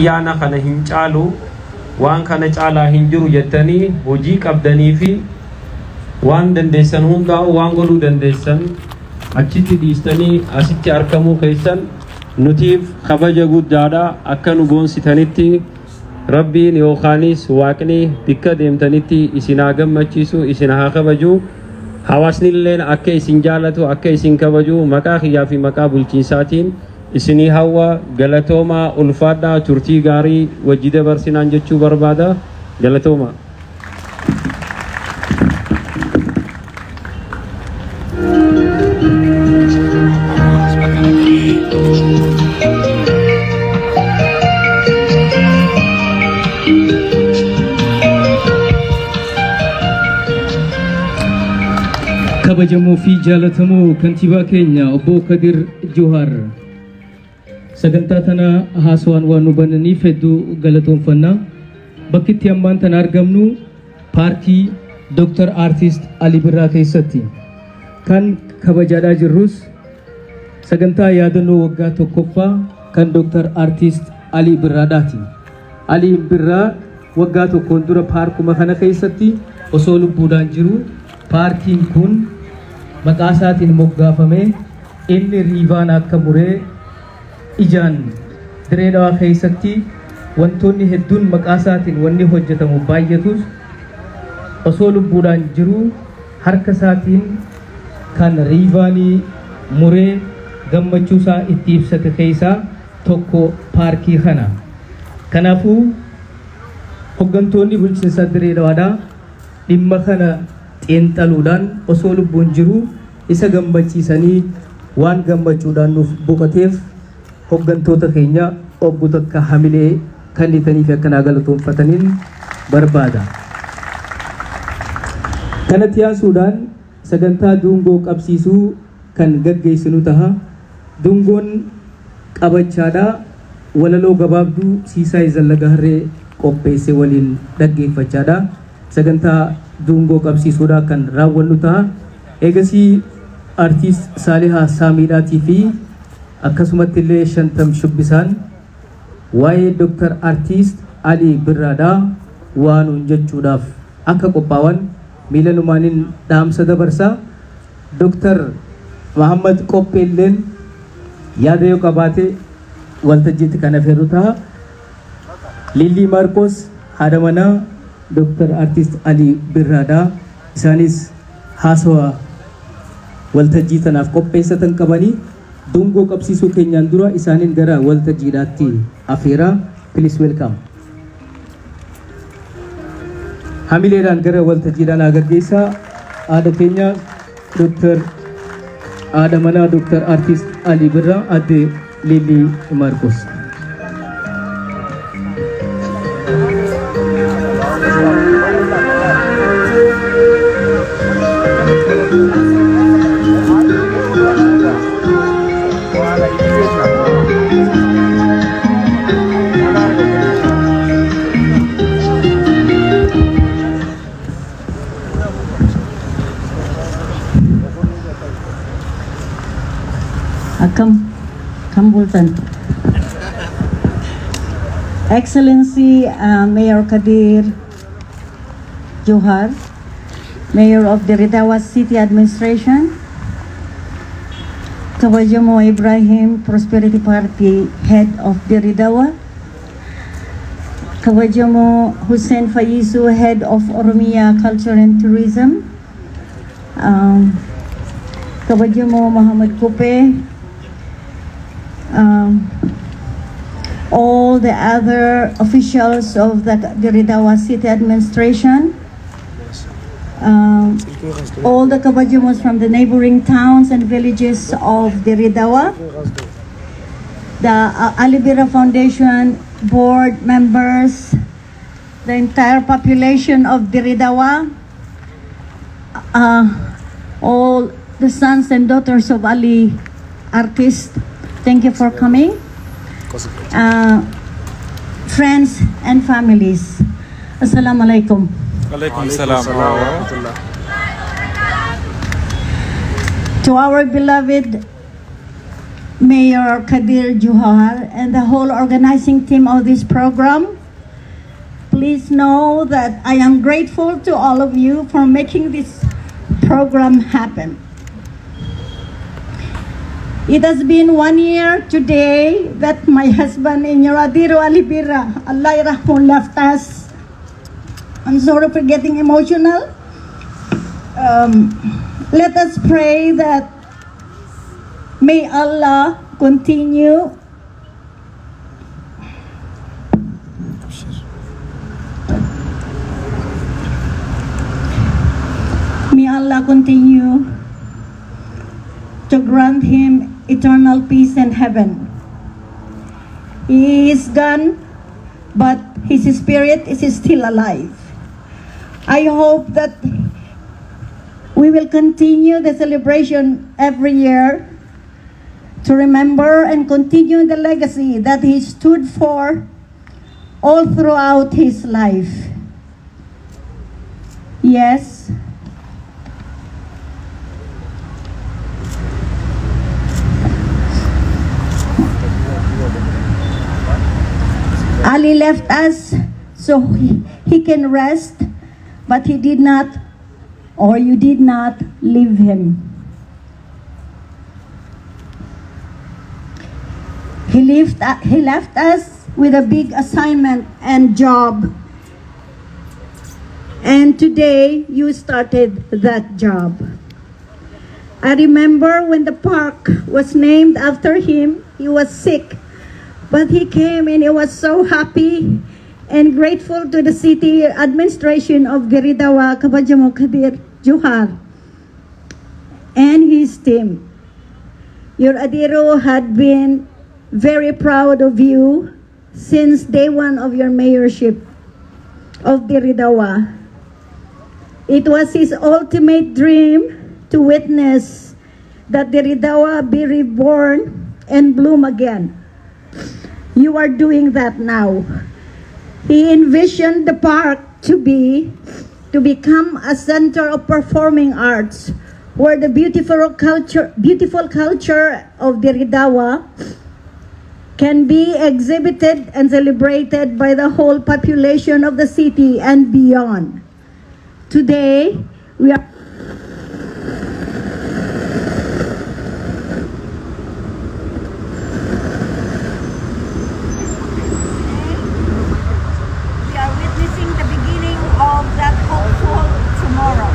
Yaana kana hin caalu waan kana caalaa hin jiru jettanii hojii qabdanii fi waan dandeessan hundaa waan godhuu dandeessan achitti dhiistanii asitti argamuu keessan nutiif kabaja guddaadha. akka nu boonsitanitti rabbiin yookaanis waaqni bikka deemtanitti isin haa gammachiisu, isin haa kabaju. hawaasni illeen akka isin jaalatu, akka isin kabaju maqaa kiyyaa fi maqaa bulchiinsaatiin isinii hawwa. galatooma, ulfaadhaa, turtii gaarii wajji dabarsinaan jechuu barbaada. galatooma. kabajamoo fi jaalatamoo kantiibaa keenya obbo Kadir Johar sagantaa tana haasawaan waan nu bananiif hedduu galatoomfanna. bakki itti ammaan tana argamnu paarkii Dr. Artist Ali Birraa keessatti kan kabajaadhaa jirrus sagantaa yaadannoo waggaa tokkoffaa kan Dr. Artist Ali Birraadhaati. Ali Birraa waggaa tokkoon dura paarkuma kana keessatti osoo lubbuudhaan jiru paarkiin kun maqaa isaatiin moggaafame. inni riivaan akka muree ijaan Dirree Dhawaa keessatti wantoonni hedduun maqaa isaatiin wanni hojjetamu baay'atus osoo lubbuudhaan jiru harka isaatiin kan riivaanii muree gammachuu isaa itti ibsate keessaa tokko paarkii kana. kanaafuu hoggantoonni bulchiinsa Dirree Dhawaadhaa dhimma kana xiinxaluudhaan osoo lubbuun jiru isa gammachiisanii waan gammachuudhaan nuuf boqoteef hoggantoota keenya obbo Takka Hamilee kennitaniif akkanaa galatoomfataniin barbaada. kanatti yaasuudhaan sagantaa dungoo qabsiisuu kan gaggeessinu taha. dungoon qabachaadhaa walaloo gabaabduu Siisaa Zallagaa Harree qopheesse waliin dhaggeeffachaadha. sagantaa dungoo qabsiisuudhaa kan raawwannu taha. eegasii artiist Saalihaa Saamiidhaatii fi akkasumatti illee Shantam Shubbisaan waa'ee Dr. Artist Ali Birraadhaa waan jechuudhaaf akka qophaa'an miila numaaniin dhaamsa dabarsaa. Dr. Muhammad Qopheelleen yaada yoo qabaate waltajjiitti kan afeerru ta'a. Lilii Maarkos haadha manaa Dr. Artist Ali Birraadhaa isaanis haasawaa waltajjii tanaaf qopheessatan qabanii dungoo qabsiisuu keenyaan dura isaaniin gara waltajjiidhaatti afeeraa. Please welcome. hamileedhaan gara waltajjiidhaan agargeessaa haadha keenya Dr. haadha manaa Dr. Artist Ali Birraa adde Lilii Maarkos. Kambultan. Excellency Mayor Kadir Johar, Mayor of Dirree Dhawaa City Administration, Kabajamo Ibrahim, Prosperity Party Head of Dirree Dhawaa, Kabajamo Hussein Faizu, Head of Oromia Culture and Tourism, Kabajamo Muhammad Kope, all the other officials of the Dirree Dhawaa City Administration, all the Kabajamos from the neighboring towns and villages of Dirree Dhawaa, the Ali Birraa Foundation board members, the entire population of Dirree Dhawaa, all the sons and daughters of Ali Artist, thank you for coming. Friends and families, Assalamu alaikum. Alaikum salam. To our beloved Mayor Kadir Johar, and the whole organizing team of this program. Please know that I am grateful to all of you for making this program happen. It has been 1 year today that my husband, Adiro Alibira, Allah Rahman, left us. I'm sorry for getting emotional. Let us pray that may Allah continue to grant him eternal peace in heaven. He is gone, but his spirit is still alive. I hope that we will continue the celebration every year to remember and continue the legacy that he stood for all throughout his life. Yes, Ali left us so he can rest, but he did not, or you did not, leave him. He left us with a big assignment and job. And today you started that job. I remember when the park was named after him, he was sick. But he came and he was so happy and grateful to the city administration of Giridawa, Kabajamo Kadir Johar, and his team. Your Adiro had been very proud of you since day one of your mayorship of Giridawa. It was his ultimate dream to witness that Giridawa be reborn and bloom again. You are doing that now. He envisioned the park to become a center of performing arts, where the beautiful culture of Giridawa can be exhibited and celebrated by the whole population of the city and beyond. Today, we are witnessing the beginning of that hopeful tomorrow.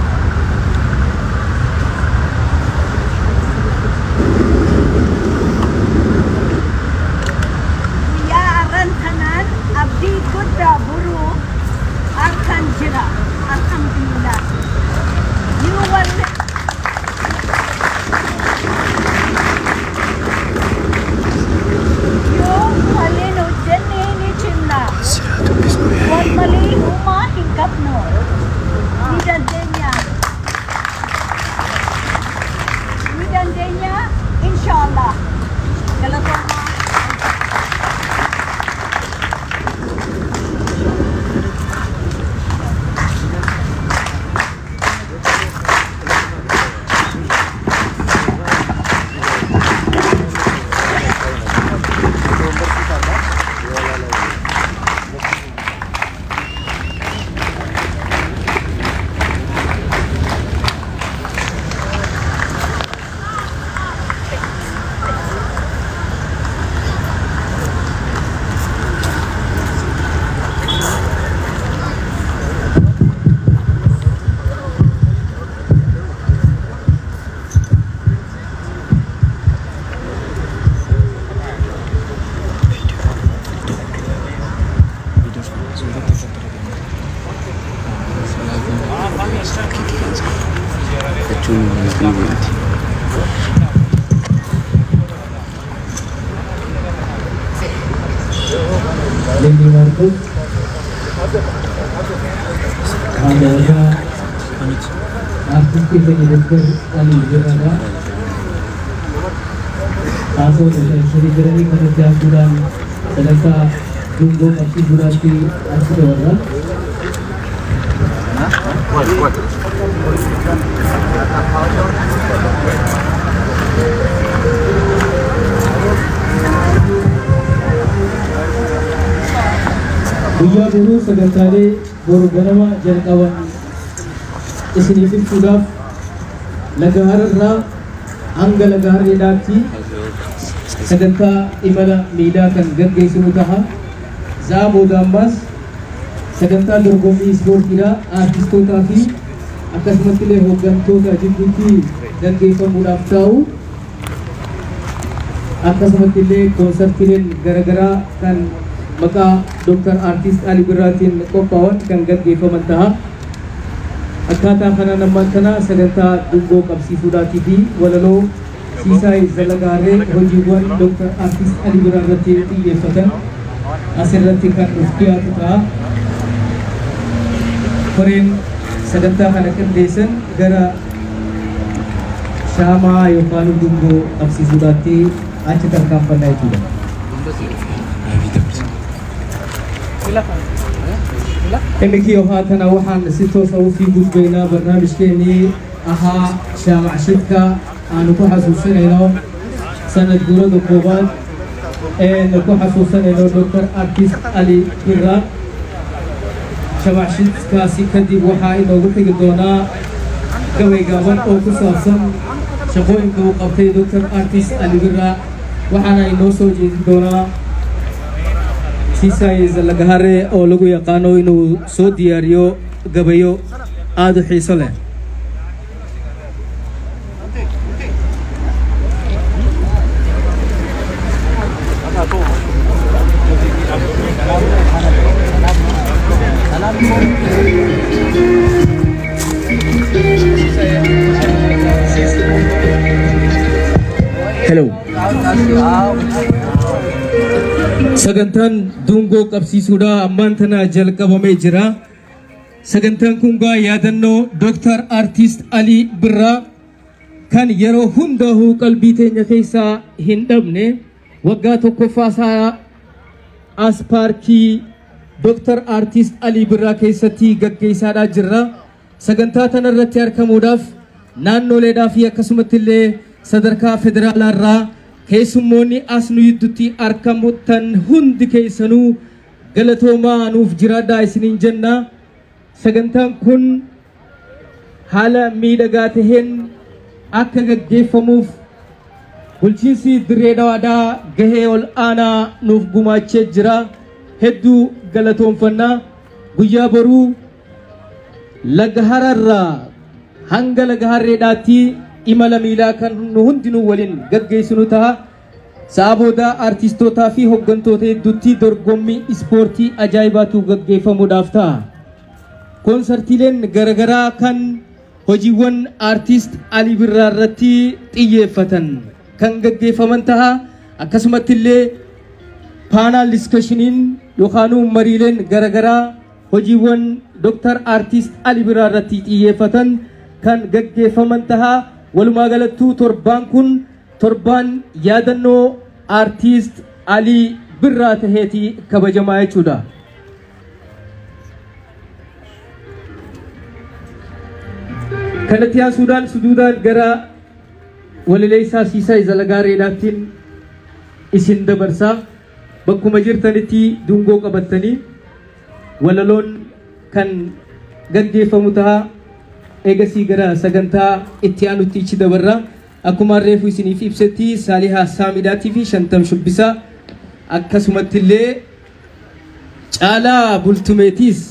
Kuya Arantanan, Abdi Gudda Buru, Arkanjira, Alhamdulillah. You will halino jenne ni chimna. Wal mali huma hingapno. Midandenya, inshallah. Galatoma. Lady Marcus, Anda artis kita direktur kali berada. Tahu saya sendiri berani kerja bulan sedangkan tunggu masih durasi asal orang. Kuat. guyyaa boruu sagantaalee boru ganama jalqaban isiniif ibsuudhaaf Lagahararraa hanga Lagaharreedhaatti sagantaa imala miidaa kan gaggeessinu ta'a. Za'a booda ammas sagantaa dorgommii ispoortiidhaa aartistootaa fi akkasumas illee hooggantoota jidduutti gaggeeffamuudhaaf ta'u. Akkasumas illee koonsartiileen garaagaraa kan maqaa Dr. Artist Ali Birraatiin qophaa'an kan gaggeeffaman ta'a. Akkaataa kanaan ammaan kana sagantaa dungoo qabsiisuudhaatii fi walaloo Siisaay Zalagaarree hojiiwwan Dr. Artist Ali Birraa irratti xiyyeeffatan asirratti kan of dhiyaatu ta'a. Koreen sagantaa kana qindeessan gara shaamaa yookaan dungoo qabsiisuudhaatti achi tarkaanfannaa jechuudha. Inni kiyoo kana waxaan si toosa u fi gudbaynaa barnaamijkeenii ahaa shaamacshidka aanu ku xasuusinayno sanad guurada koobaad eenu ku xasuusanayno Dr. Artist Ali Birraa. Shaamacshidkaasi kadib waxaa inoogu xigi doonaa gabay gaaban oo ku saabsan shaqooyinka uu qabtay Dr. Artist Ali Birraa. waxaana inoo soo jeedin doonaa Siisaay Zalagaarree oo lagu yaqaano inuu soo diyaariyo gabayo aad u xiiso leh. Hello. Sagantaan dungoo qabsiisuudhaa ammaan tana jalqabamee jira. Sagantaan kun gaa yaadannoo Dr. Artist Ali Birraa kan yeroo hundaa'uu qalbii teenya keessaa hin dhabne waggaa tokkoffaasaa as paarkii Dr. Artist Ali Birraa keessatti gaggeessaadhaa jirra. Sagantaa tanarratti argamuudhaaf naannoleedhaa fi akkasumatti illee sadarkaa federaalaarraa keessummoonni as nu gidduutti argamutan hundi keessanuu galatoomaa nuuf jiraadhaa isiniin jenna. Sagantaan kun haala miidhagaa taheen akka gaggeeffamuuf bulchiinsi Dirree Dhawaadhaa gahee ol aanaa nuuf gumaachee jira. Hedduu galatoonfannaa. Guyyaa boruu Lagahararraa hanga Lagaharreedhaatti imala miilaa kan nu hundinuu waliin gaggeessinu ta'a. Sa'a booda artistootaa fi hooggantoota hedduutti dorgommii ispoortii ajaa'ibaatu gaggeeffamuudhaaf ta'a. Koonsartiileen garaagaraa kan hojiiwwan Artist Ali Birraa irratti xiyyeeffatan kan gaggeeffaman ta'a. Akkasumatti illee paanaal diskashiniin yookaan mariileen garaagaraa hojiiwwan Dr. Artist Ali Birraa irratti xiyyeeffatan kan gaggeeffaman ta'a. Walumaa galattuu torbaan kun torbaan yaadannoo Artist Ali Birraa taheeti kabajamaa jechuudha. Kanatti aansuudhaan suduudhaan gara walaleessaa Siisaay Zalagaarreedhaatiin isin dabarsaa. Bakkuma jirtanitti dungoo qabattanii walaloon kan gaggeeffamu ta'a. Eegasii gara sagantaa itti aanutti ichi dabarra. Akkuma reefu isiniif ibsetti Saalihaa Saamidaatii fi Shantam Shubbisaa akkasumatti illee Caalaa Bultumeetiis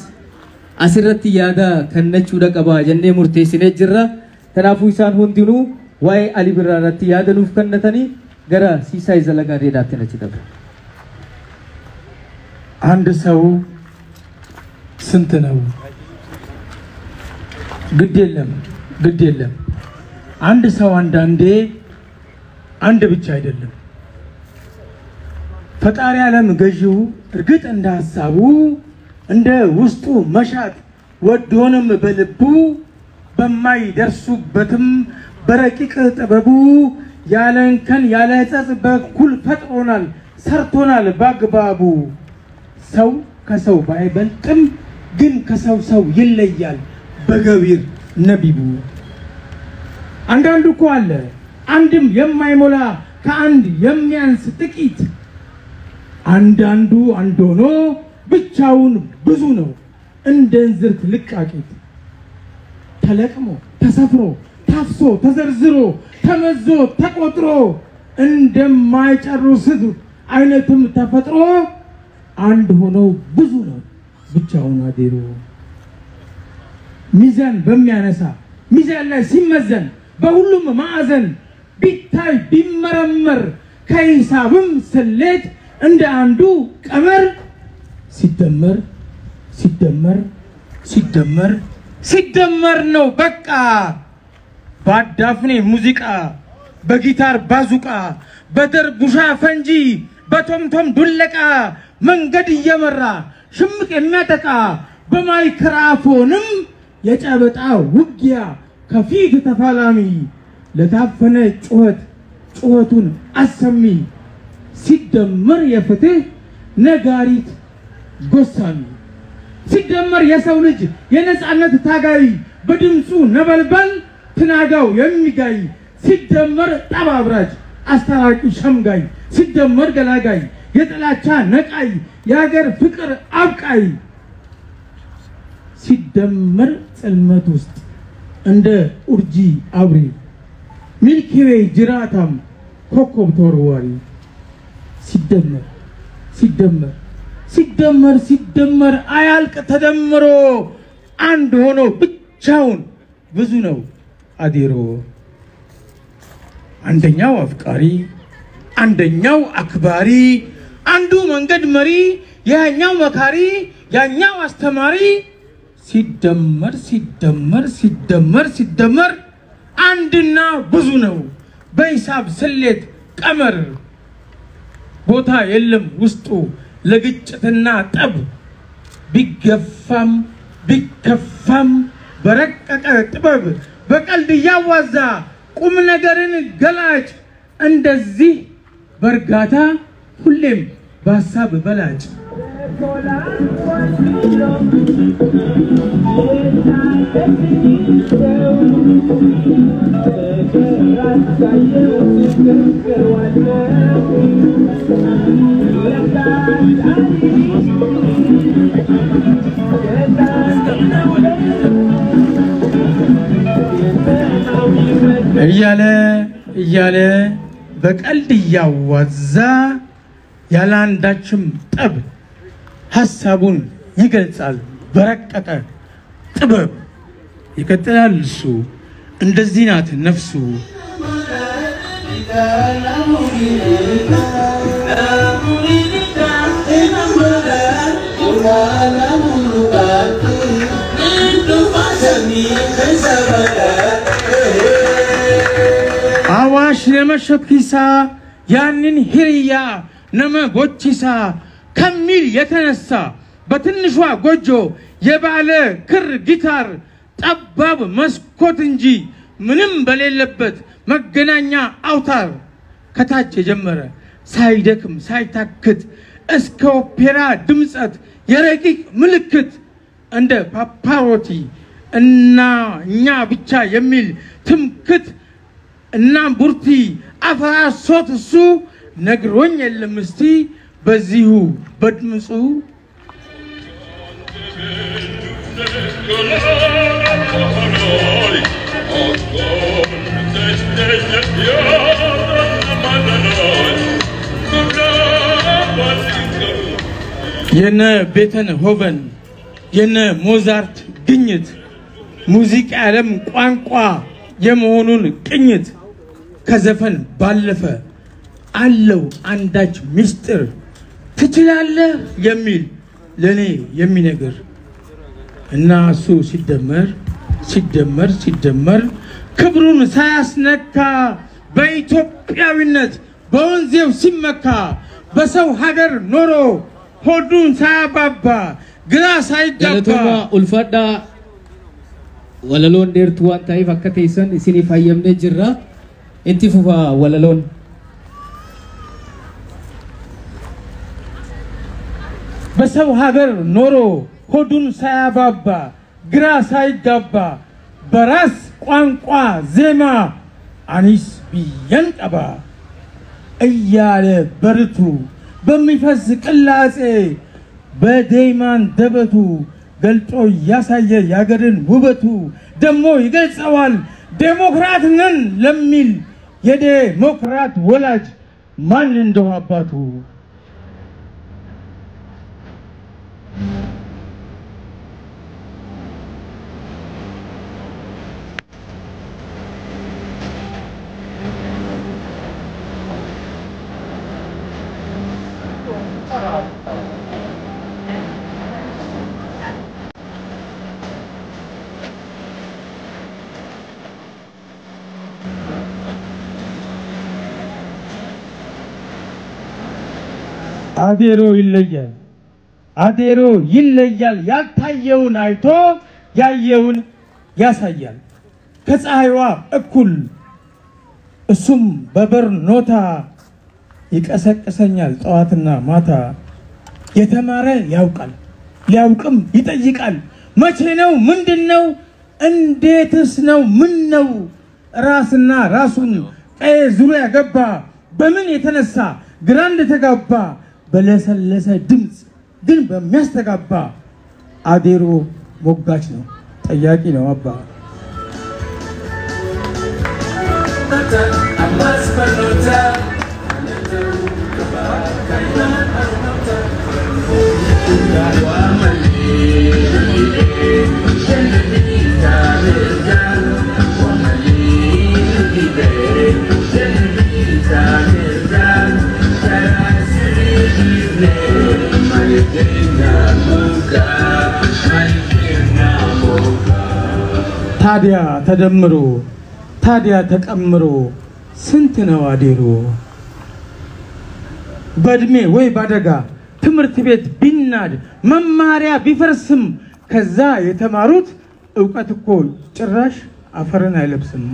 asirratti yaada kennachuudha qaba jennee murteessinee jirra. Kanaafuu isaan hundinuu waa'ee Ali Birraa irratti yaada nuuf kennatanii gara Siisaay Zalagaarreedhaatti achi dabra. አንድ ሰው ስንት ነው? ግድ የለም አንድ ሰው አንዳንዴ አንድ ብቻ አይደለም። ፈጣሪ ዓለም ገዢው እርግጥ እንደ ሐሳቡ እንደ ውስጡ መሻት ወዶንም በልቡ በማይደርሱበትም በረቂቅ ጥበቡ ያለንከን ያለ ሕጸጽ በኩል ፈጥሮናል ሰርቶናል በአግባቡ። ሰው ከሰው ባይበልጥም ግን ከሰው ሰው ይለያል በገቢር ነቢቡ። አንዳንዱ እኮ አለ አንድም የማይሞላ ከአንድ የሚያንስ ጥቂት። አንዳንዱ አንድ ሆኖ ብቻውን ብዙ ነው እንደ እንዝርት ልቃቂት ተለቅሞ ተሰፍሮ ታፍሶ ተዘርዝሮ ተመዞ ተቆጥሮ እንደማይጨርሱት አይነትም ተፈጥሮ አንድ ሆኖ ብዙ ነው ብቻውን አዴሮ ሚዛን በሚያነሳ ሚዛን ላይ ሲመዘን በሁሉም ማዕዘን ቢታይ ቢመረመር ከሂሳብም ስሌት እንደ አንዱ ቀመር ሲደመር ሲደመር ሲደመር ሲደመር ነው በቃ ባዳፍኔ ሙዚቃ በጊታር ባዙቃ በደርቡሻ ፈንጂ በቶምቶም ዱለቃ መንገድ እየመራ ሽምቅ የሚያጠቃ በማይክራፎንም የጨበጣ ውጊያ ከፊት ተፋላሚ ለታፈነ ጩኸቱን አሰሚ ሲደመር የፍትህ ነጋሪት ጎሳሚ ሲደመር የሰው ልጅ የነጻነት ታጋይ በድምጹ ነበልባል ትናጋው የሚጋይ ሲደመር ጠባብራጅ አስተራቂ ሸምጋይ ሲደመር ገላጋይ የጥላቻ ነቃይ የሀገር ፍቅር አብቃይ ሲደመር ጽልመት ውስጥ እንደ ኡርጂ አብሪ ሚልኪዌ ጅራታም ኮከብ ተወርዋሪ ሲደመር ሲደመር ሲደመር ሲደመር አያልቅ ተደምሮ አንድ ሆኖ ብቻውን ብዙ ነው አዴሮ አንደኛው አፍቃሪ አንደኛው አክባሪ አንዱ መንገድ መሪ ያኛው መካሪ ያኛው አስተማሪ ሲደመር ሲደመር ሲደመር ሲደመር አንድና ብዙ ነው በሂሳብ ስሌት ቀመር ቦታ የለም ውስጡ ለግጭትና ጠብ ቢገፋም ቢከፋም በረቀቀ ጥበብ በቀልድ ያዋዛ ቁም ነገርን ገላጭ እንደዚህ በርጋታ ሁሌም በሐሳብ በላጭ እያለ በቀልድ ያዋዛ ያላንዳችም ጠብ ሐሳቡን ይገልጻል በረቀቀ ጥበብ ይቀጥላል እሱ እንደዚህ ናት ነፍሱ አዋሽ ለመሸኪሳ ያንን ሂሪያ ነመ ቦቺሳ ከሚል የተነሳ በትንሿ ጎጆ የባለ ክር ጊታር ጠባብ መስኮት እንጂ ምንም በሌለበት መገናኛ አውታር ከታች የጀመረ ሳይደክም ሳይታክት እስከ ኦፔራ ድምጸት የረቂቅ ምልክት እንደ ፓፓሮቲ እና እኛ ብቻ የሚል ትምክት እና ቡርቲ አፈራሶት እሱ ነግሮኝ የለም እስቲ በዚሁ በድምጹ የነ ቤተንሆቨን የነ ሞዛርት ግኝት ሙዚቃ ዓለም ቋንቋ የመሆኑን ቅኝት ከዘፈን ባለፈ አለው አንዳች ምስጢር ትችላለህ የሚል ለኔ የሚነገር እና እሱ ሲደመር ሲደመር ሲደመር ክብሩን ሳያስነካ በኢትዮጵያዊነት በወንዜው ሲመካ በሰው ሀገር ኖሮ ሆዱን ሳያባባ ግራ ሳይጋባ ኡልፈዳ ወለሎን ዴርቱ ዋንታይ ፈከተይሰን ሲኒ ፋየምነ ጅራ እንቲፉፋ ወለሎን በሰው ሀገር ኖሮ ሆዱን ሳያባባ ግራ ሳይጋባ በራስ ቋንቋ ዜማ አኒስ ቢየንቀባ እያለ በርቱ በሚፈስ ቅላጼ በዴማን ደበቱ ገልጦ ያሳየ ያገርን ውበቱ ደሞ ይገልጸዋል ዴሞክራት ነን ለሚል የዴሞክራት ወላጅ ማን እንደው አባቱ አዴሮ ይለያል ያልታየውን አይቶ ያየውን ያሳያል ከፀሐይዋ እኩል እሱም በበርኖታ ይቀሰቅሰኛል ጠዋትና ማታ የተማረ ያውቃል ሊያውቅም ይጠይቃል መቼ ነው ምንድነው እንዴትስ ነው ምን ነው ራስና ራሱን ቀይ ዙሪያ ገባ በምን የተነሳ ግራንድ ተጋባ በለሰለሰ ድምጽ ግን በሚያስተጋባ አዴሮ ሞጋች ነው ጠያቂ ነው አባ ታዲያ ተደምሮ ታዲያ ተቀምሮ ስንት ነው አዴሮ በእድሜ ወይ ባደጋ ትምህርት ቤት ቢናድ መማሪያ ቢፈርስም ከዛ የተማሩት ዕውቀት እኮ ጭራሽ አፈርን አይለብስም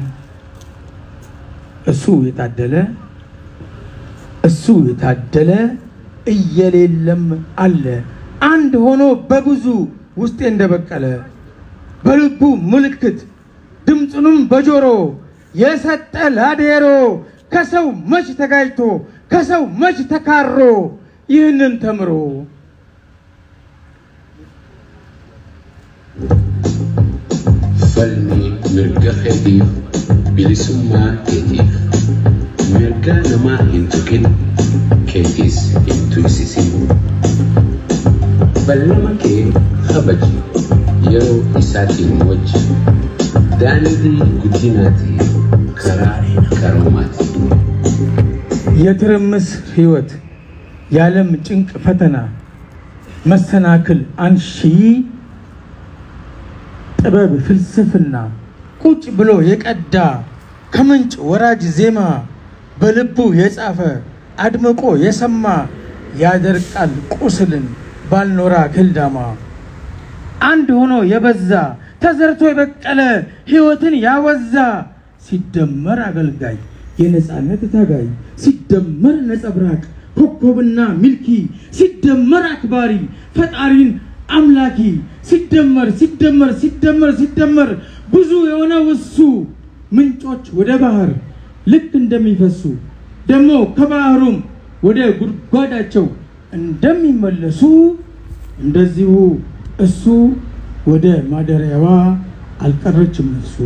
እሱ የታደለ እየሌለም አለ አንድ ሆኖ በብዙ ውስጤ እንደበቀለ በልቡ ምልክት ድምጹንም በጆሮ የሰጠ ላዴሮ ከሰው መች ተጋይቶ ከሰው መች ተካሮ ይህንን ተምሮ ፈልኒ ምርጋ ኸዲፍ ቢሊሱማ ኬቲፍ ምርጋ ነማ ሂንቱኪን ኬቲስ ሂንቱይሲሲን በለመኬ ኸበጂ የሮ ኢሳቲን ሞች ዳንዲ ጉዲናቲ ከራሪ ከሮማቲ የትርምስ ህይወት ያለም ጭንቅ ፈተና መሰናክል አንሺ ጥበብ ፍልስፍና ቁጭ ብሎ የቀዳ ከምንጭ ወራጅ ዜማ በልቡ የጻፈ አድምቆ የሰማ ያደርቃል ቁስልን ባልኖራ ክልዳማ አንድ ሆኖ የበዛ ተዘርቶ የበቀለ ህይወትን ያወዛ ሲደመር አገልጋይ የነጻነት ታጋይ ሲደመር ነጸብራቅ ኮከብና ሚልኪ ሲደመር አክባሪ ፈጣሪን አምላኪ ሲደመር ብዙ የሆነ እሱ ምንጮች ወደ ባህር ልክ እንደሚፈሱ ደሞ ከባህሩም ወደ ጉድጓዳቸው እንደሚመለሱ እንደዚሁ እሱ ወደ ማደሪያዋ አልቀረችም እሱ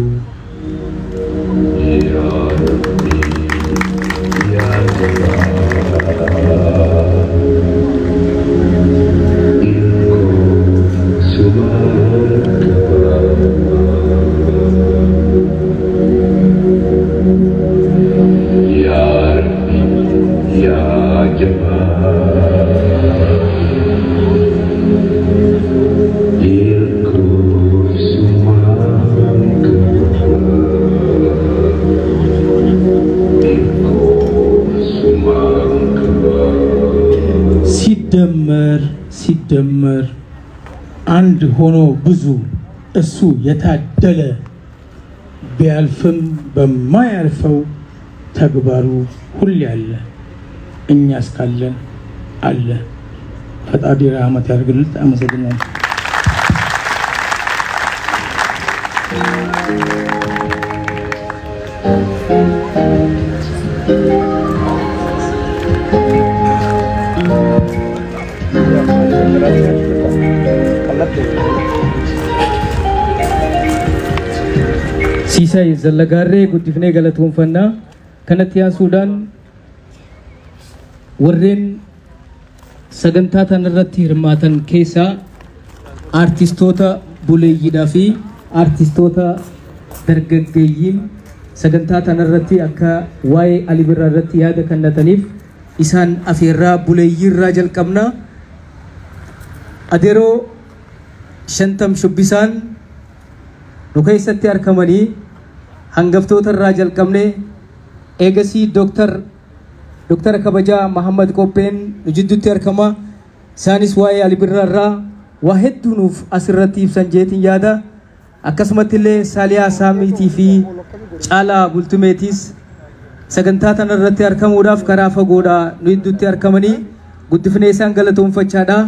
ሲደመር አንድ ሆኖ ብዙ እሱ የታደለ ቢያልፍም በማያልፈው ተግባሩ ሁሉ ያለ እኛ እስካለን አለ ፈጣሪ ረህመት ያርግልን አመሰግናለሁ Gracias. Siisay Zallagaarree guddifnee galatoonfannaa. Kanatti aansuudhaan warreen sagantaa tanarratti hirmaatan keessaa artistoota buleeyyiidhaa fi artistoota dargaggeeyyiin sagantaa tanarratti akka waa'ee Ali Birraa irratti yaada kennataniif isaan afeerraa buleeyyiirraa jalqabna. Adeeroo Shantam Shubbisaan nu keessatti argamanii hangaftoota irraa jalqabne eegasii Dr. Kabajaa Muhammad Qopheen nu jidduutti argama. Isaanis waa'ee Ali Birraa irraa waa hedduu nuuf asirratti ibsan jeetiin yaada. Akkasumatti illee Saaliyaa Saamiitii fi Caalaa Bultumeetiis sagantaa tanarratti argamuudhaaf karaa fagoodhaa nu jidduutti argamanii guddifnee isaan galatoonfachaadha.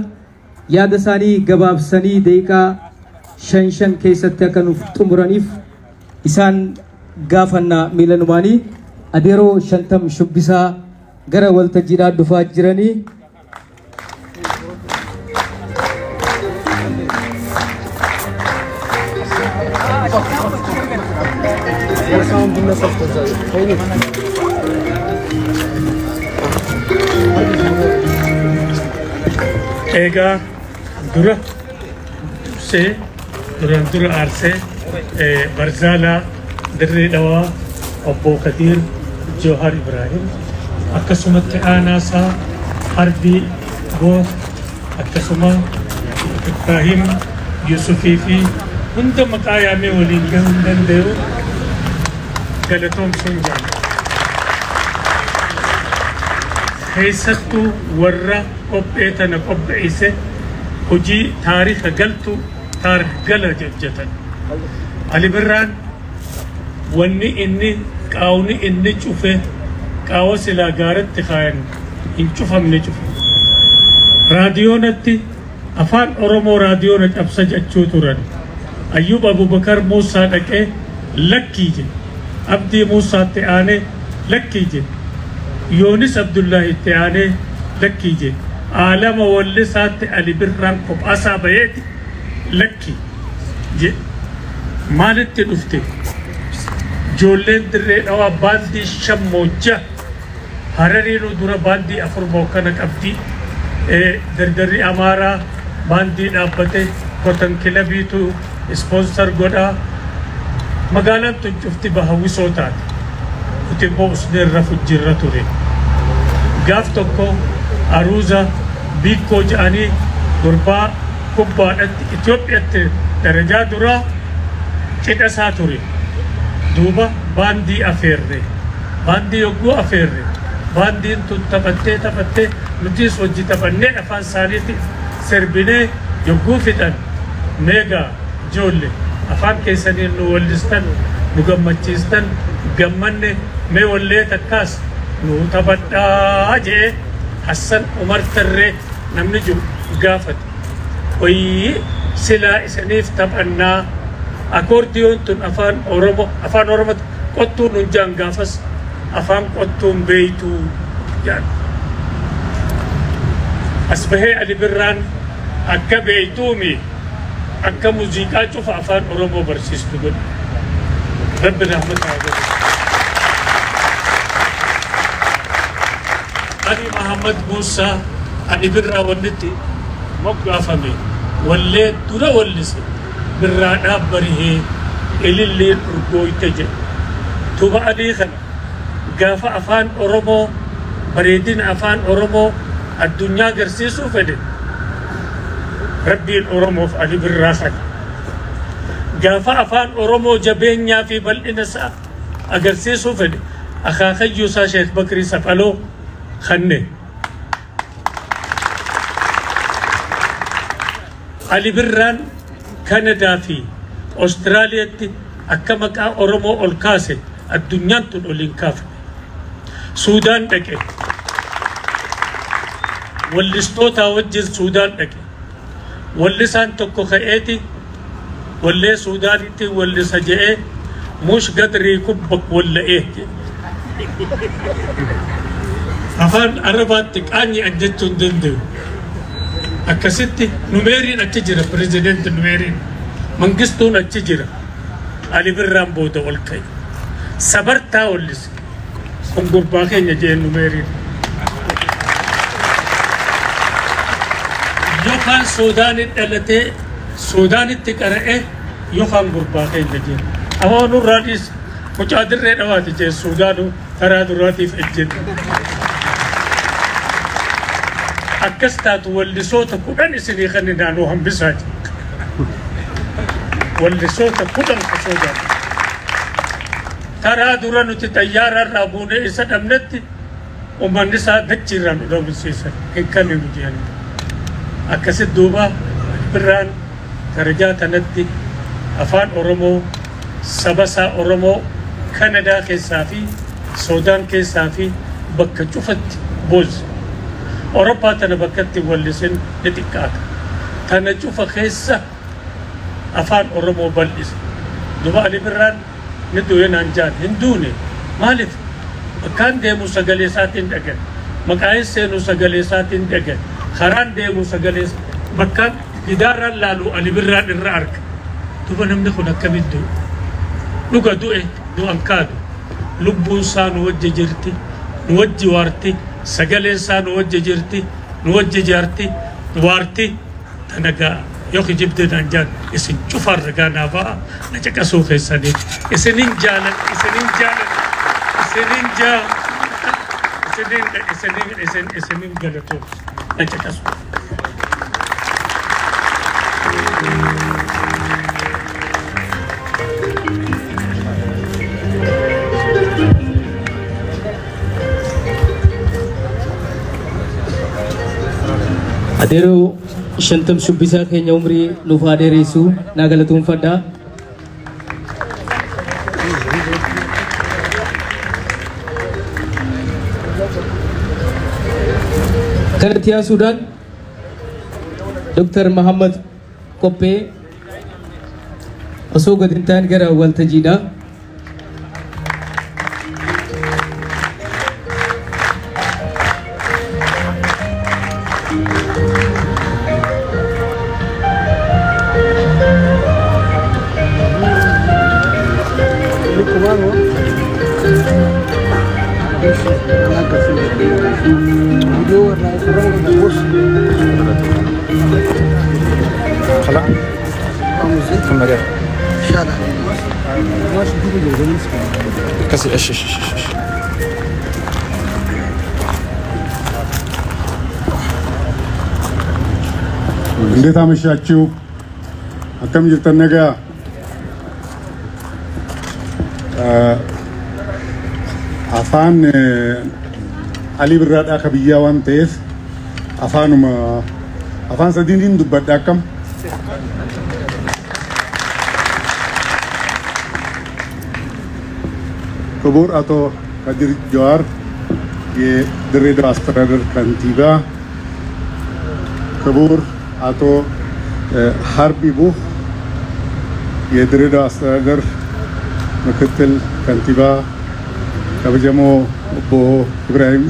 Yaada isaanii gabaabsanii daqiiqaa 5 keessatti akka nuuf xumuraniif isaan gaafannaa miilanumaanii. Adeeroo Shantam Shubbisaa gara waltajjiidhaa dhufaa jiranii. Egaa dura aarsee Barzaalaa Dirree Dhawaa Obbo Kadir Johar Ibrahim akkasumatti aanaasaa Harbii Goor akkasuma Ibrahim Yusufii fi hunda maqaa yaamee waliin gahuu danda'u galatoomsuun jaalla. Keessattuu warra qophee tana qopheesse hojii taariika galtu taargala jajjatan. Ali Birraan wanni inni qaawni inni cufe qaawa silaa gaaratti kaayan hin cufamne cufe. Raadiyoonatti afaan Oromoo raadiyoona cabsa jechuu turan. Ayyub Abubakar Muusaa dhaqee lakkii jedhe. Abdii Muusaatti aanee lakkii jedhe. Yoonis Abdullahi itti aanee lakkii jedhe. Aalama wallisaatti Ali Birraan kophaasaa bayeeti lakkii jedhe. Maalitti dhufte? Ijoolleen Dirree Dhawaa baandii shammoojja Harariinu dura baandii 4 bokkana qabdi. Dardarri Amaaraa baandii dhaabbate Kotan Kilabiitu sponsor godhaa. Magaalaan tun cufti bahawwisoo taate. Nuti immoo usneerra fujjirra ture. Gaaf tokko Aruuza Biikkoo jedhanii gurbaa kubbaadhatti Itoophiyaatti darajaa duraa cidha isaa ture. Duuba baandii afeerre. Baandii yogguu afeerre. Baandiin tun taphattee nutis hojii taphannee afaan isaaniitti sirbinee yogguu fixan meegaa ijoolle afaan keessaniin nu wallistan nu gammachiistan gammanne mee wallee takkaas nu taphadhaa jee Hassan Umar Tarree namni jiru gaafate. Wayii silaa isaniif taphannaa akoordiyoon tun afaan Oromoo qottuun nun jaan gaafas afaan qottuun beeytuu jaan. As bahee Ali Birraan akka beeytuumi akka muuziqaa cufa afaan Oromoo barsiistu godhe. Rabbi rahmataa godhe. Ali Muhammad Muusaa Ali Birraa wannitti moggaafame wallee dura wallise Birraa dhaabbarihee ililleen urgooyte jedhe. Tuba adii kana gaafa afaan Oromoo bareedina afaan Oromoo addunyaa agarsiisuu fedhe Rabbiin Oromoof Ali Birraa sana. Gaafa afaan Oromoo jabeenyaa fi bal'ina isaa agarsiisuu fedhe akaakayyuu isaa Sheekh Bakrii Saphaloo kanne. Ali Birraan Kanadaa fi Austraaliyaatti akka maqaa Oromoo ol kaase addunyaan tun oliin kaafne. Suudaan dhaqe. Wallistootaa wajjin Suudaan dhaqe. Wallisaan tokko ka'eeti wallee Suudaanitti wallisa je'ee mush gadrii kubba walla'ee. Afaan Arabaatti qaanyi ajjechuun danda'u. akkasitti numeeriin achi jira pirezidaanti numeeriin mangistuun achi jira Ali Birraan booda ol ka'e sabartaa ollise kun gurbaa keenya jeen numeeriin yookaan Suudaanitti dhalatee Suudaanitti qara'ee yookaan gurbaa keenya jeen amoon urraadhiis mucaa dirree dhawaati jeen Suudaanuu karaa duraatiif ejjete akkas taatu wallisoota kudhan isinii kan naannoo hambisaa jira wallisoota kudhan kasoodaa karaa dura nuti xayyaararraa buunee isa dhabnetti ummanni isaa dachiirraa nu dhabamsiisan hin kanninu jedhani akkasitti duuba Birraan darajaa tanatti afaan Oromoo saba isaa Oromoo Kanadaa keessaa fi Suudaan keessaa fi bakka cufatti boozi Oroppaa tana bakkatti wallisin ni xiqqaata tana cufa keessa afaan Oromoo bal'ise duuba Ali Birraan ni du'e naan jaan hin duune maaliif bakkaan deemu sagalee isaatiin dhagaye maqaan seenu sagalee isaatiin dhagaye karaan deemu sagalee bakkaan gidaaraan laalu Ali Birraan irra arga duuba namni kun akkamitti du'e dhuga du'e du'an kaadu lubbuun isaa nu wajji jirti nu wajji waarti sagaleen isaa nu wajji jirti nu wajji jaarti waarti tanagaa yoo kijibde naan jaan isin cufaan ragaa naa ba'a na caqasuu keessanii isinin jaalan isinin galatoo na caqasuu Adeero shantam shubbisaa keenya umrii nuuf adeeressu naa galatoomfadhaa. Kanatti yaasuudhaan Dr. Muhammad Koppee osoo gad hin taane gara waltajjiidhaa. እንዴት አመሻችሁ አከም ጅርተን ነጋ አፋን አሊ ብራዳ ከብያ ዋን ተይፍ አፋን ሰዲንዲን ዱበዳከም ክቡር አቶ ከድር ጀዋር የድሬዳዋ አስተዳደር ከንቲባ ክቡር አቶ ሀርቢ ቡህ የድሬዳዋ አስተዳደር ምክትል ከንቲባ ከበጀሞ ኦቦ ኢብራሂም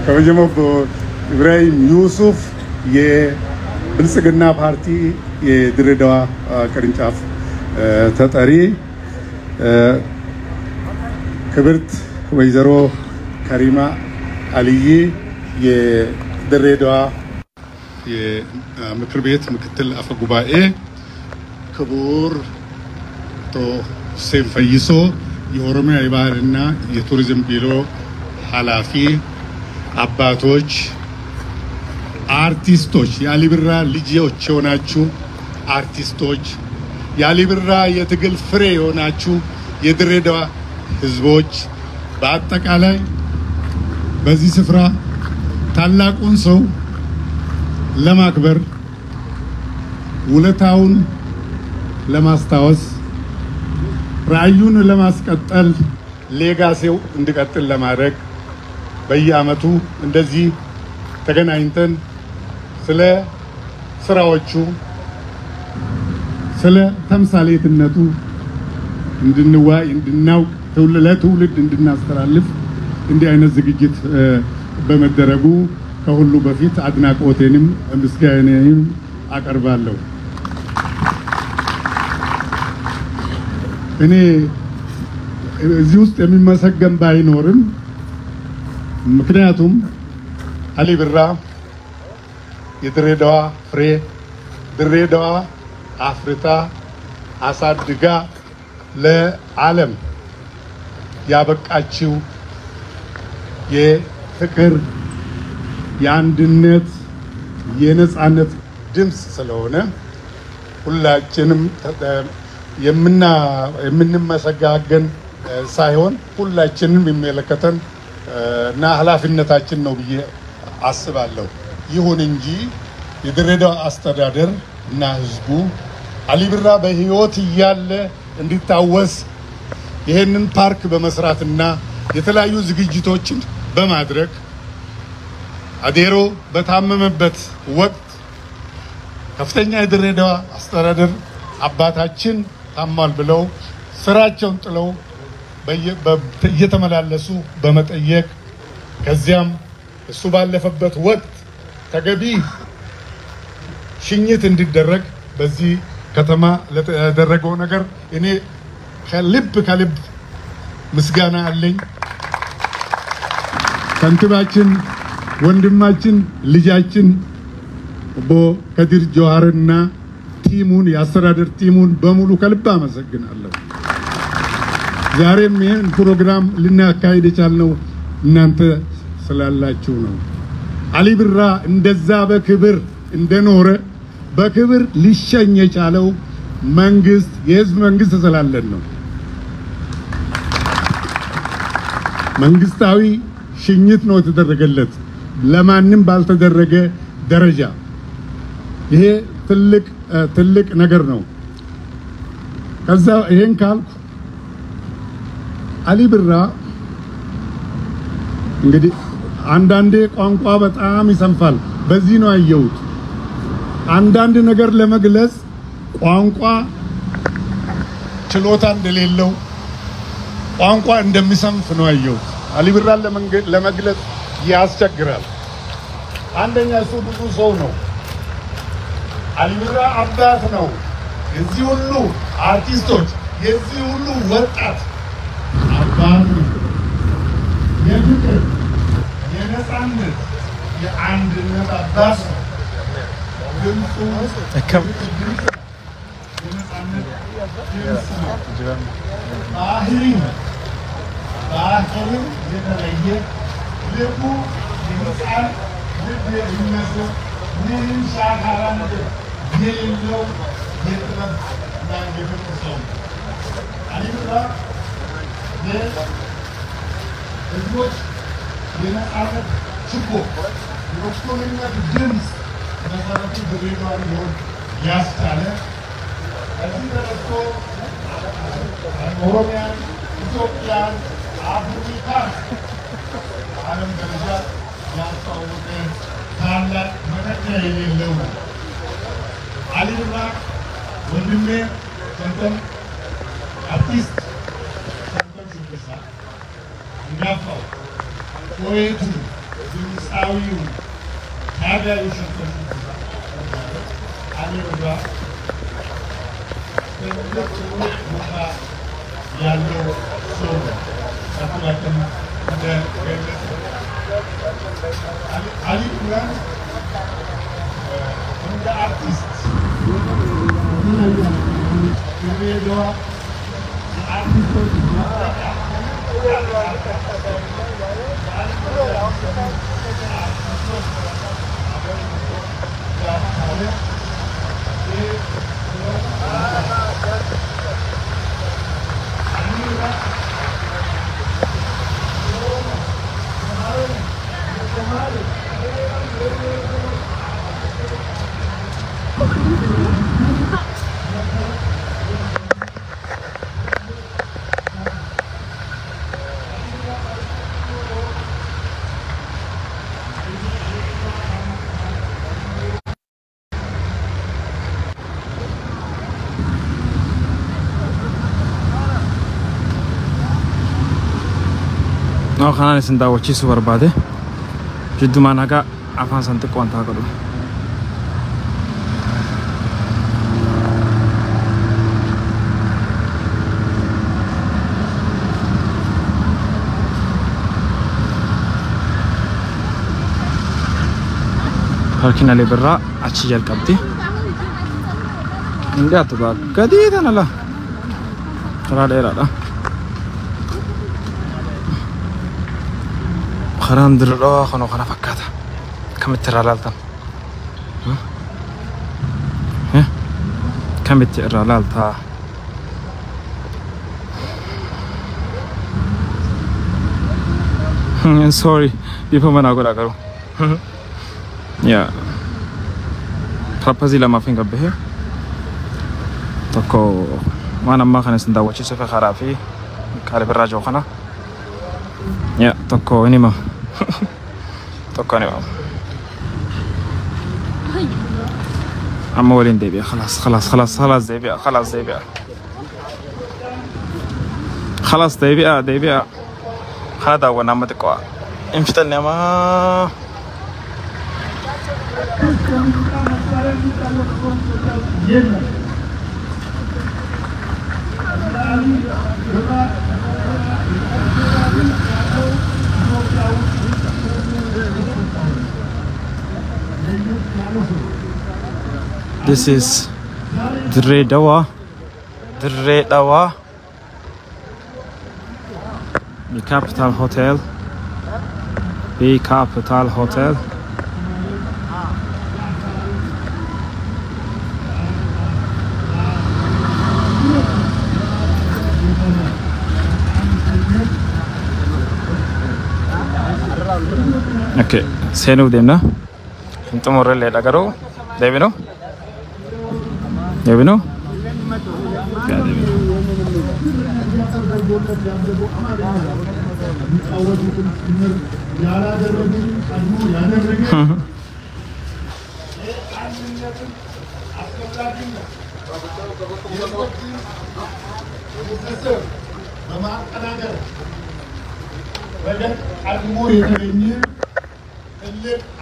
ከበጀሞ ኦቦ ኢብራሂም ዩሱፍ የብልጽግና ፓርቲ የድሬዳዋ ቅርንጫፍ ተጠሪ ክብርት ወይዘሮ ከሪማ አልይ የድሬዳዋ የምክር ቤት ምክትል አፈ ጉባኤ ክቡር አቶ ሁሴን ፈይሶ የኦሮሚያ የባህልና የቱሪዝም ቢሮ ኃላፊ አባቶች አርቲስቶች የአሊ ብራ ልጆች የሆናችሁ አርቲስቶች የአሊ ብራ የትግል ፍሬ የሆናችሁ የድሬዳዋ ህዝቦች በአጠቃላይ በዚህ ስፍራ ታላቁን ሰው ለማክበር ውለታውን ለማስታወስ ራዕዩን ለማስቀጠል ሌጋሲው እንዲቀጥል ለማድረግ በየዓመቱ እንደዚህ ተገናኝተን ስለ ስራዎቹ ስለ ተምሳሌትነቱ እንድንዋይ እንድናውቅ ለትውልድ እንድናስተላልፍ እንዲህ አይነት ዝግጅት በመደረጉ ከሁሉ በፊት አድናቆቴንም ምስጋናዬንም አቀርባለሁ። እኔ እዚህ ውስጥ የሚመሰገን ባይኖርም ምክንያቱም አሊ ብራ የድሬዳዋ ፍሬ ድሬዳዋ አፍሪካ አሳድጋ ለዓለም ያበቃችው የፍቅር የአንድነት የነጻነት ድምጽ ስለሆነ ሁላችንም የምንመሰጋገን ሳይሆን ሁላችንም የሚመለከተን እና ኃላፊነታችን ነው ብዬ አስባለሁ። ይሁን እንጂ የድሬዳዋ አስተዳደር እና ህዝቡ አሊ ብራ በህይወት እያለ እንዲታወስ ይሄንን ፓርክ በመስራትና የተለያዩ ዝግጅቶችን በማድረግ አዴሮ በታመመበት ወቅት ከፍተኛ የድሬዳዋ አስተዳደር አባታችን ታሟል ብለው ስራቸውን ጥለው እየተመላለሱ በመጠየቅ ከዚያም እሱ ባለፈበት ወቅት ተገቢ ሽኝት እንዲደረግ በዚህ ከተማ ለተደረገው ነገር እኔ ከልብ ምስጋና አለኝ። ከንቲባችን ወንድማችን ልጃችን ኦቦ ከድር ጆሃርና ቲሙን የአስተዳደር ቲሙን በሙሉ ከልብ አመሰግናለሁ። ዛሬም ይሄን ፕሮግራም ልናካሂድ የቻልነው እናንተ ስላላችሁ ነው። አሊ ብራ እንደዛ በክብር እንደኖረ በክብር ሊሸኝ የቻለው መንግስት የህዝብ መንግስት ስላለን ነው። መንግስታዊ ሽኝት ነው የተደረገለት ለማንም ባልተደረገ ደረጃ። ይሄ ትልቅ ነገር ነው። ከዛ ይሄን ካልኩ አሊ ብራ እንግዲህ አንዳንዴ ቋንቋ በጣም ይሰንፋል። በዚህ ነው ያየሁት። አንዳንድ ነገር ለመግለጽ ቋንቋ ችሎታ እንደሌለው ቋንቋ እንደሚሰንፍ ነው ያየሁት። አሊ ብራን ለመግለጽ ያስቸግራል። አንደኛ እሱ ብዙ ሰው ነው። አሊ ብራ አባት ነው። የዚህ ሁሉ አርቲስቶች የዚህ ሁሉ ወጣት አባት ነው። የፍቅር የነጻነት የአንድነት አባት ነው። ድምፁ የነጻነት ድምፅ ነው። ባህሪው የተለየ ልቡ የነጻን ልብ የሚመስል ምንም ሻካራነት የሌለው የጥበብ እና የፍቅር ሰው ነው። አሊ ብራ የህዝቦች የነጻነት ችቦ የእኩልነት ድምፅ መሰረቱ ድሬዳዋ ሊሆን ያስቻለ ከዚህ ተነስቶ ኦሮሚያን፣ ኢትዮጵያን፣ አፍሪካን በዓለም ደረጃ ያስተዋወቀ ታላቅ መተኪያ የሌለው ነው። አሊ ብራ ወንድሜ ሰንተም አርቲስት ሰንተም ሽብሳ እንጋፋው ፖኤቱ ድምፃዊው ታጋዩ ሰንተም ሽብሳ አሊ ብራ ትልቅ ቦታ ያለው ሰው ነው። ሰፊራችን እንደገለጸ አሊ ብራ እንደ አርቲስት ድሬዳዋ የአርቲስቶች نو خانه سنداوچی سو برباده جد ما نجا أفان سنتك وانتها كله parking ali berra achi jal kabdi india to ba kadi tanala kara dera da kharan dirro khano khana fakata kam tiralaltan kam tiralalta sorry before mana agora karo ya trapezi lama finga behe toko mana makan senda wachi sefe kharafi kare berajo khana ya toko ini mah toko ini mah amma ولين ديبيا خلاص خلاص خلاص خلاص ديبيا خلاص ديبيا خلاص ديبيا ديبيا هذا هو نعمتك انفتن يا ما This is Dirre Dawa, the Capital Hotel, the Capital Hotel. Okay, senu demna. Into more le lagaro. Devino. Devino.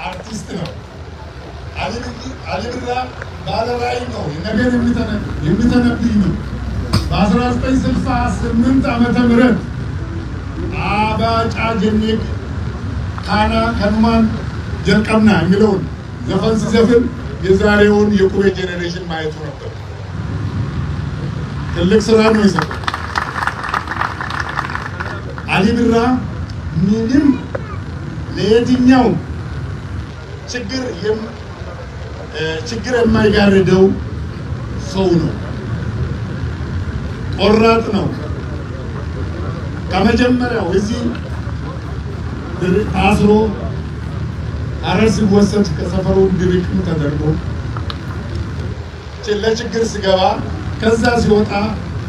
artist ነው አሊብራ ባለራይ ነው ነገር የሚተነብይ ነው በ1968 ዓመተ ምህረት አባጫ ጀኔክ ካና ከኑማን ጀርቀምና የሚለውን ዘፈን ሲዘፍን የዛሬውን የኩቤ ጄኔሬሽን ማየቱ ነበር ትልቅ ስራ ነው የሰራው አሊብራ ምንም ለየትኛው ችግር የማይጋርደው ሰው ነው ቆራጥ ነው ከመጀመሪያው እዚህ አስሮ አረስ ወሰት ከሰፈሩ ድርቅም ተደርጎ ለችግር ሲገባ ከዛ ሲወጣ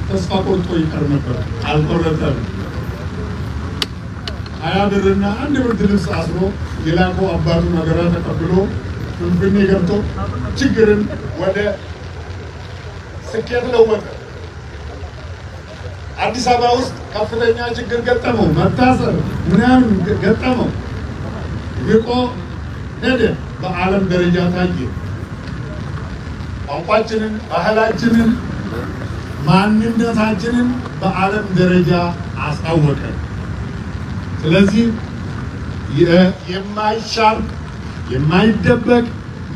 ተስፋ ቆርጦ ይቀር ነበር አልቆረጠም አያብርና አንድ ብርድ ልብስ አስሮ የላቆ አባቱ ነገራ ተቀብሎ ፍንፍኔ ገብቶ ችግርን ወደ ስኬት ለወጠ አዲስ አበባ ውስጥ ከፍተኛ ችግር ገጠመው መታሰር ምናምን ገጠመው ርቆ ሄደ በዓለም ደረጃ ታየ ቋንቋችንን ባህላችንን ማንነታችንን በዓለም ደረጃ አስታወቀ ስለዚህ የማይሻር የማይደበቅ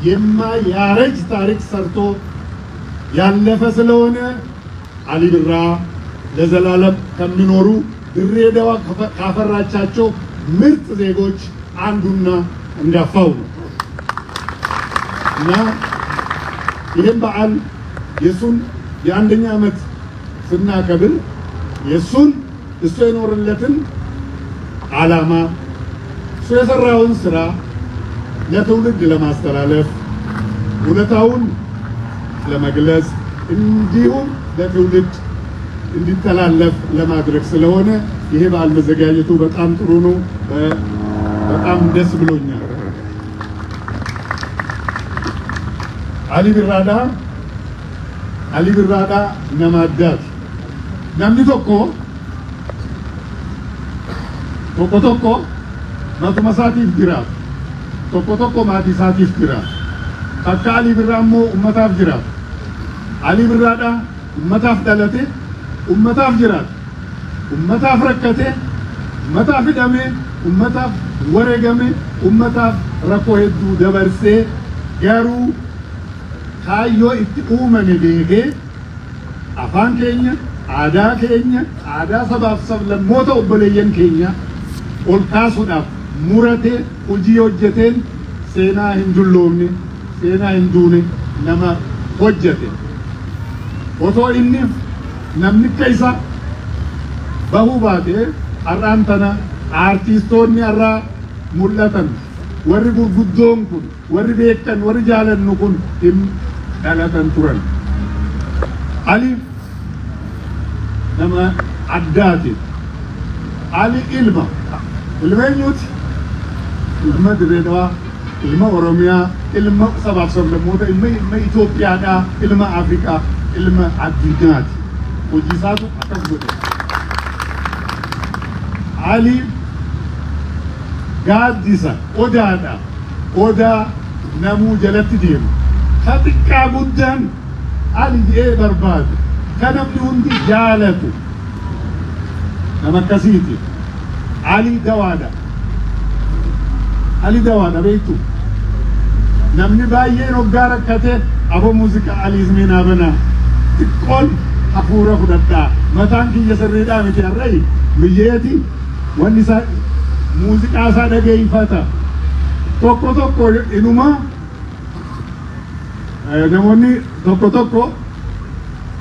የማያረጅ ታሪክ ሰርቶ ያለፈ ስለሆነ አሊብራ ለዘላለም ከሚኖሩ ድሬዳዋ ካፈራቻቸው ምርጥ ዜጎች አንዱና እንዳፋው ነው እና ይህም በዓል የሱን የአንደኛ ዓመት ስናከብር የሱን እሱ የኖርለትን ዓላማ እሱ የሰራውን ስራ ለትውልድ ለማስተላለፍ ውለታውን ለመግለጽ እንዲሁም ለትውልድ እንዲተላለፍ ለማድረግ ስለሆነ ይሄ በዓል መዘጋጀቱ በጣም ጥሩ ነው በጣም ደስ ብሎኛል አሊብራዳ ነማዳት namni tokko matuma isaatiif jiraatu tokko maatii isaatiif jira. Akka Ali Birraa immoo ummataaf jira. Ali Birraadha ummataaf dhalate, ummataaf jiraata. Ummataaf rakkate, ummataaf hidhame, ummataaf wareegame, ummataaf rakkoo hedduu dabarsee garuu kaayyoo itti uumame beekee afaan keenya, aadaa sabaaf sablammoota obboleeyyan keenya ol kaasuudhaaf muratee hojii hojjeteen seenaa hin dulloomne, seenaa hin duune nama hojjete. Otoo inni namni akka isa bahuu baatee har'aan tana aartistoonni har'aa mul'atan warri gurguddoon kun warri beekan warri jaalannu kun hin dhalatan turan. Ali nama addaati. Ali ilma eenyuuti? Ilma Dirree Dhawaa, ilma Oromiyaa, ilma sabaaf sablammoota, ilma Itoophiyaadhaa, ilma Afrikaa, ilma addunyaati. Hojii isaatu akkas godhe. Ali gaaddisa odaadha. Odaa namuu jalatti deemu. Ka xiqqaa guddaan Ali jedhee barbaadu. Ka namni hundi jaalatu. Nama akkasiiti. Ali Dawaadha. Ali Dawaadha beektu. Namni baay'een hoggaa rakkate aboo muuziqaa Aliis meenaa banaa. Xiqqoon hafuura fudhadhaa. Mataan kiyya sirriidhaa miti har'ayi. Biyyeeti wanni isaa muuziqaa isaa dhageeffata. Tokko inuma namoonni tokko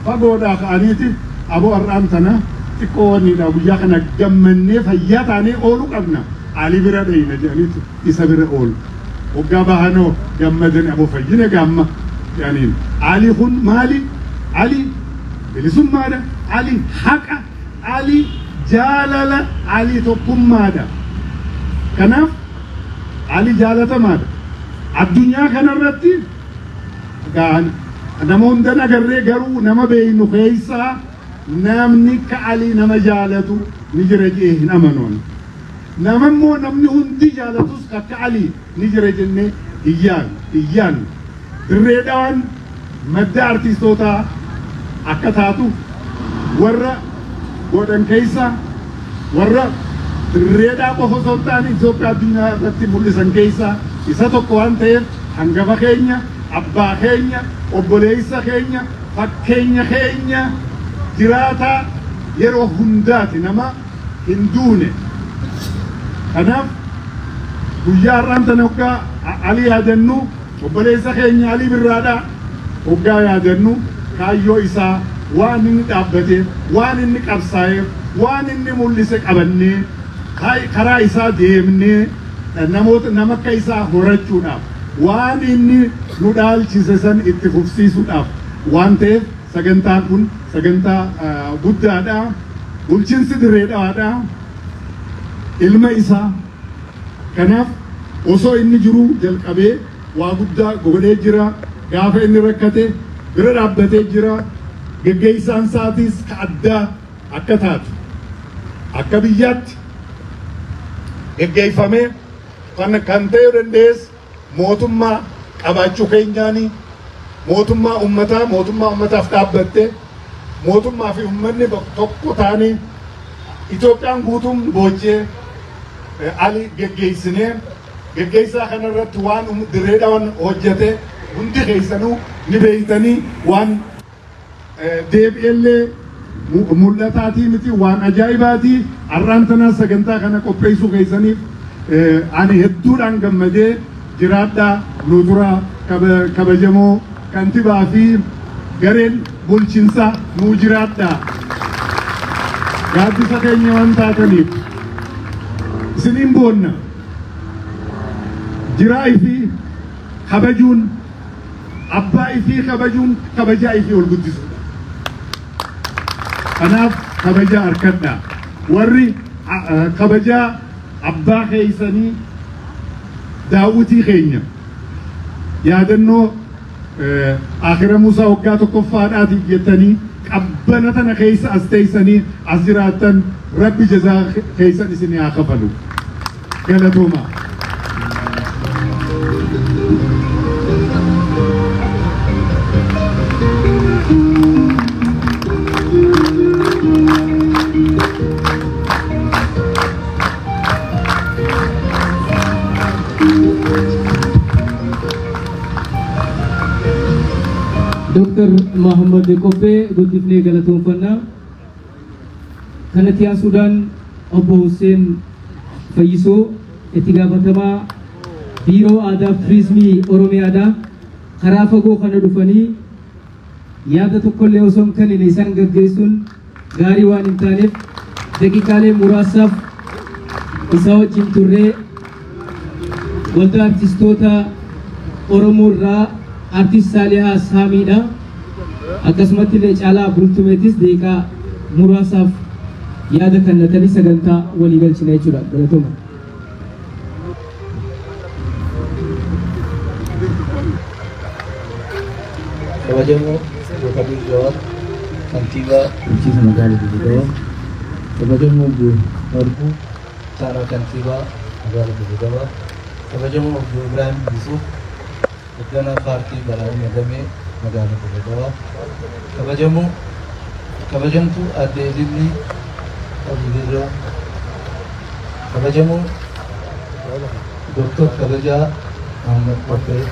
fagoodhaa ka'aniiti aboo har'aan tana xiqqoo wanniidha guyyaa kana gammannee fayyaa taanee ooluu qabna. Ali bira dhayina jedhaniitu isa bira oolu. Hoggaa bahanoo gammadan aboo fayyina gaamma jedhaniin. Ali kun maali? Ali bilisummaadha. Ali haqa. Ali jaalala. Ali tokkummaadha. Kanaaf Ali jaalatamaadha. Addunyaa kanarratti nama hundan agarree garuu nama beeynu keessaa namni ka Ali nama jaalatu ni jira jee hin amanoon. Nama immoo namni hundi jaalatus akka Ali ni jira jennee iyyaan. Dirree Dhawaan madda artiistootaa akka taatu warra godhan keessa warra Dirreedhaa qofa osoo hin taane Itoophiyaa addunyaa irratti mul'isan keessa isa tokko waan ta'eef hangafa keenya, abbaa keenya, obboleessa keenya, fakkeenya keenya jiraataa yeroo hundaati nama hin duune. Kanaaf guyyaa har'aan tana hoggaa Ali yaadannu obboleessa keenya Ali Birraadhaa hoggaa yaadannu kaayyoo isaa waan inni dhaabbateef, waan inni qabsaa'eef, waan inni mul'ise qabannee karaa isaa deemnee nama akka isaa horachuudhaaf waan inni nu dhaalchise san itti fufsiisuudhaaf waan ta'eef sagantaan kun sagantaa guddaadha. Bulchiinsi Dirree Dhawaadha. Ilma isaa kanaaf osoo inni jiru jalqabee waa guddaa godhee jira. Gaafa inni rakkate bira dhaabbatee jira. Geggeessaan isaatiis ka addaa akka taatu akka biyyaatti geggeeffamee kan ta'uu dandees mootummaa qabaachuu keenyaanii mootummaa ummataaf dhaabbatte mootummaa fi ummanni tokko taane Itoophiyaan guutuun boojjee Ali geggeessinee geggeessaa kanarratti waan Dirree Dhawaan hojjete hundi keessanuu ni beektanii waan deebi'ellee mul'ataatii miti waan ajaa'ibaatii har'aan tana sagantaa kana qopheessuu keessaniif ani hedduudhaan gammadee jiraadhaa nu dura kabajamoo kantiibaa fi gareen bulchiinsaa nuu jiraadhaa gaaddisa keenya waan taataniif isiniin boonna jiraa fi kabajuun abbaa fi kabajuun kabajaa fi ol guddisuudha. Kanaaf kabajaa harkadhaa warri kabajaa abbaa keessanii daawwitii keenya yaadannoo akhira Musaa waggaa tokkoffaadhaatiif jettanii qabbana tana keessa as teessanii as jiraattan rabbi jazaa keessan isinii haa kafalu. Galatooma. Dr. Muhammad Kope guddifnee galatoonfannaa. Kanatti Suudaan Obbo Hussein Fayyisoo itti gaafatamaa Biiroo Aadaa fi Turizimii Oromiyaadhaa karaa fagoo kana dhufanii yaada tokkollee osoo hin kennine isaan gaggeessuun gaarii waan hin taaneef daqiiqaalee muraasaaf isaa wajjin turree waldaa artistoota Oromoo irraa artist Saalihaa Saamiidha. Akkasumatti illee Caalaa Bultumeetis daqiiqaa muraasaaf yaada kennatanii sagantaa walii galchina jechuudha. Galatooma. Kabajamoo Dr. Jawar Kantiibaa Bulchiinsa Magaalaa Dirreedawaa. Kabajamoo Obbo Harbuu Taanaa Kantiibaa Magaalaa Dirreedawaa. Kabajamoo Obbo Ibrahim Yusuf hoogganaa paartii Badhaadhina Damee Magaalaa Dirreedawaa. Kabajamtuu Aadde Ililii Abdiirraa. Kabajamoo Dr. Kabajaa Ahmad Bakkee.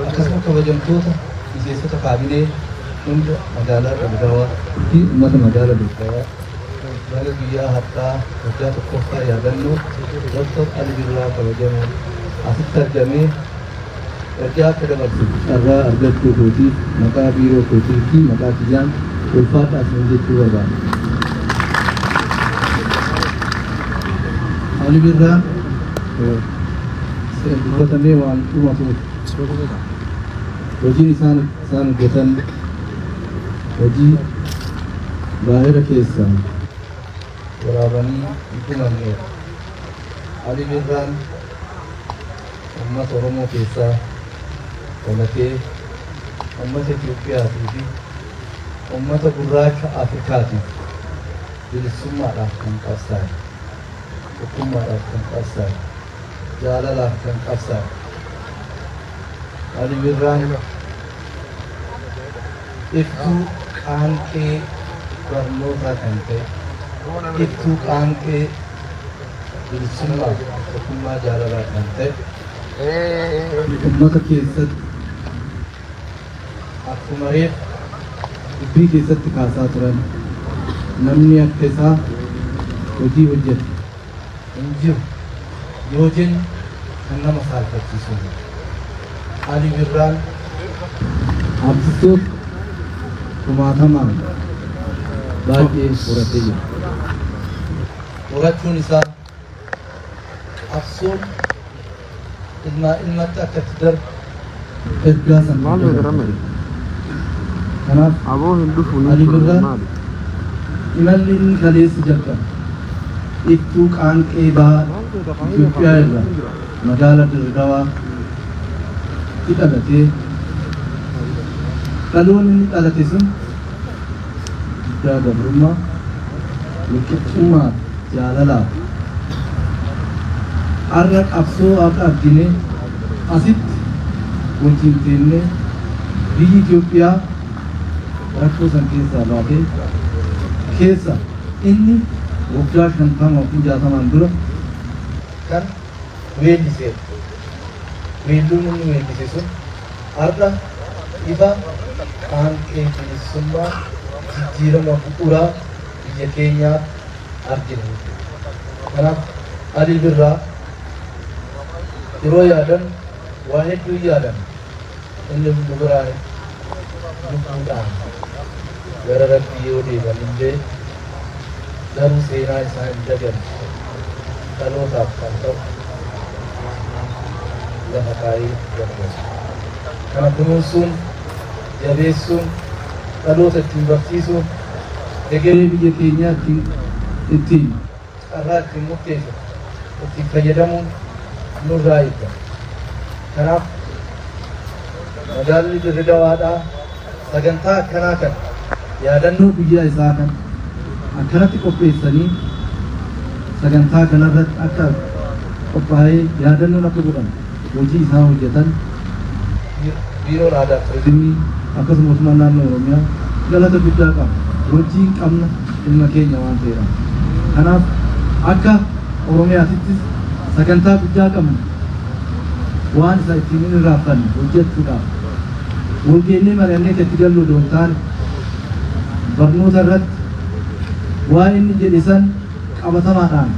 Akkasumas kabajamtoota miseensota kaabinee hunda magaalaa Dirreedawaa fi uummata magaalaa Dirreedawaa. Baga guyyaa har'aa waggaa tokkoffaa yaadannoo Dr. Ali Birraa kabajamoo asitti argamee ergaa akka dabarsu carraa argachuu kootiif maqaa biiroo kootii fi maqaa kiyyaan ulfaadhaa isin jechuu barbaada. Ali Birraa dubbatamee waan dhumatuuf hojiin isaan hojjetan hojii baay'ee keessaa waraabanii dhumanneera. Ali Birraan uummata Oromoo keessaa dhalatee uummata Itoophiyaatii fi uummata gurraacha Afrikaatiif bilisummaadhaaf kan qabsaa'e, tokkummaadhaaf kan qabsaa'e, jaalalaaf kan qabsaa'e. Ali Birraan iftuu qaanqee barnootaa kan ta'e, iftuu qaanqee bilisummaa tokkummaa jaalalaa kan ta'e, uummata keessatti akkuma reef dubbii keessatti kaasaa turan namni akka isaa hojii hojjetu hin jiru yoo jennu kan nama saalfachiisudha. Ali Birraan artistoota kumaatamaan baay'ee horatee jira. Horachuun isaa qabsoon ilmaa ilmatti akka itti darbu ergaa sana kanaaf Ali Birraan imalli inni kaleessa jalqabe iftuu qaanqee bahaa Itoophiyaa irraa magaalaa Dirreedawaa dhalatee dhaloonni inni dhalate sun guddaa gabrummaa walqixxummaa jaalalaaf har'a qabsoo akka argine asitti wajjin teennee biyyi Itoophiyaa rakkoo san keessaa baatee keessa inni waggaa 50 dura kan weellisee weelluun inni weellise sun har'a ifa qaanqee bilisummaa jijjiirama bu'uuraa biyya keenyaa argina. Kanaaf Ali Birraa yeroo yaadan waa hedduu yaadan inni nu biraan lubbuudhaan gara Rabbii yoo deeban illee garuu seenaa isaa hin daganne dhalootaaf kan ta'u lafa kaayee dabarsu. Kana kunuunsuun jabeessuun dhaloota ittiin barsiisuun egeree biyya keenyaa ittiin carraa ittiin murteessu ittiin fayyadamuun nurraa eegama. Kanaaf magaalli Dirreedawaadhaa sagantaa akkanaa kan yaadannoo guyyaa isaa kan akkanatti qopheessanii sagantaa kanarratti akka qophaa'ee yaadannoon akka godhamu hojii isaa hojjetan biiroon aadaa fi turizimii akkasumas mootummaan naannoo Oromiyaa galata guddaa qaba. Hojii hin qabna ilma keenya waan ta'eedha. Kanaaf akka Oromiyaattis sagantaa guddaa qabna waan isa ittiin hin raaffanne hojjechuudhaaf walgeennee mari'annee itti gallu doontaan barnoota irratti waan inni jedhe san qabatamaadhaan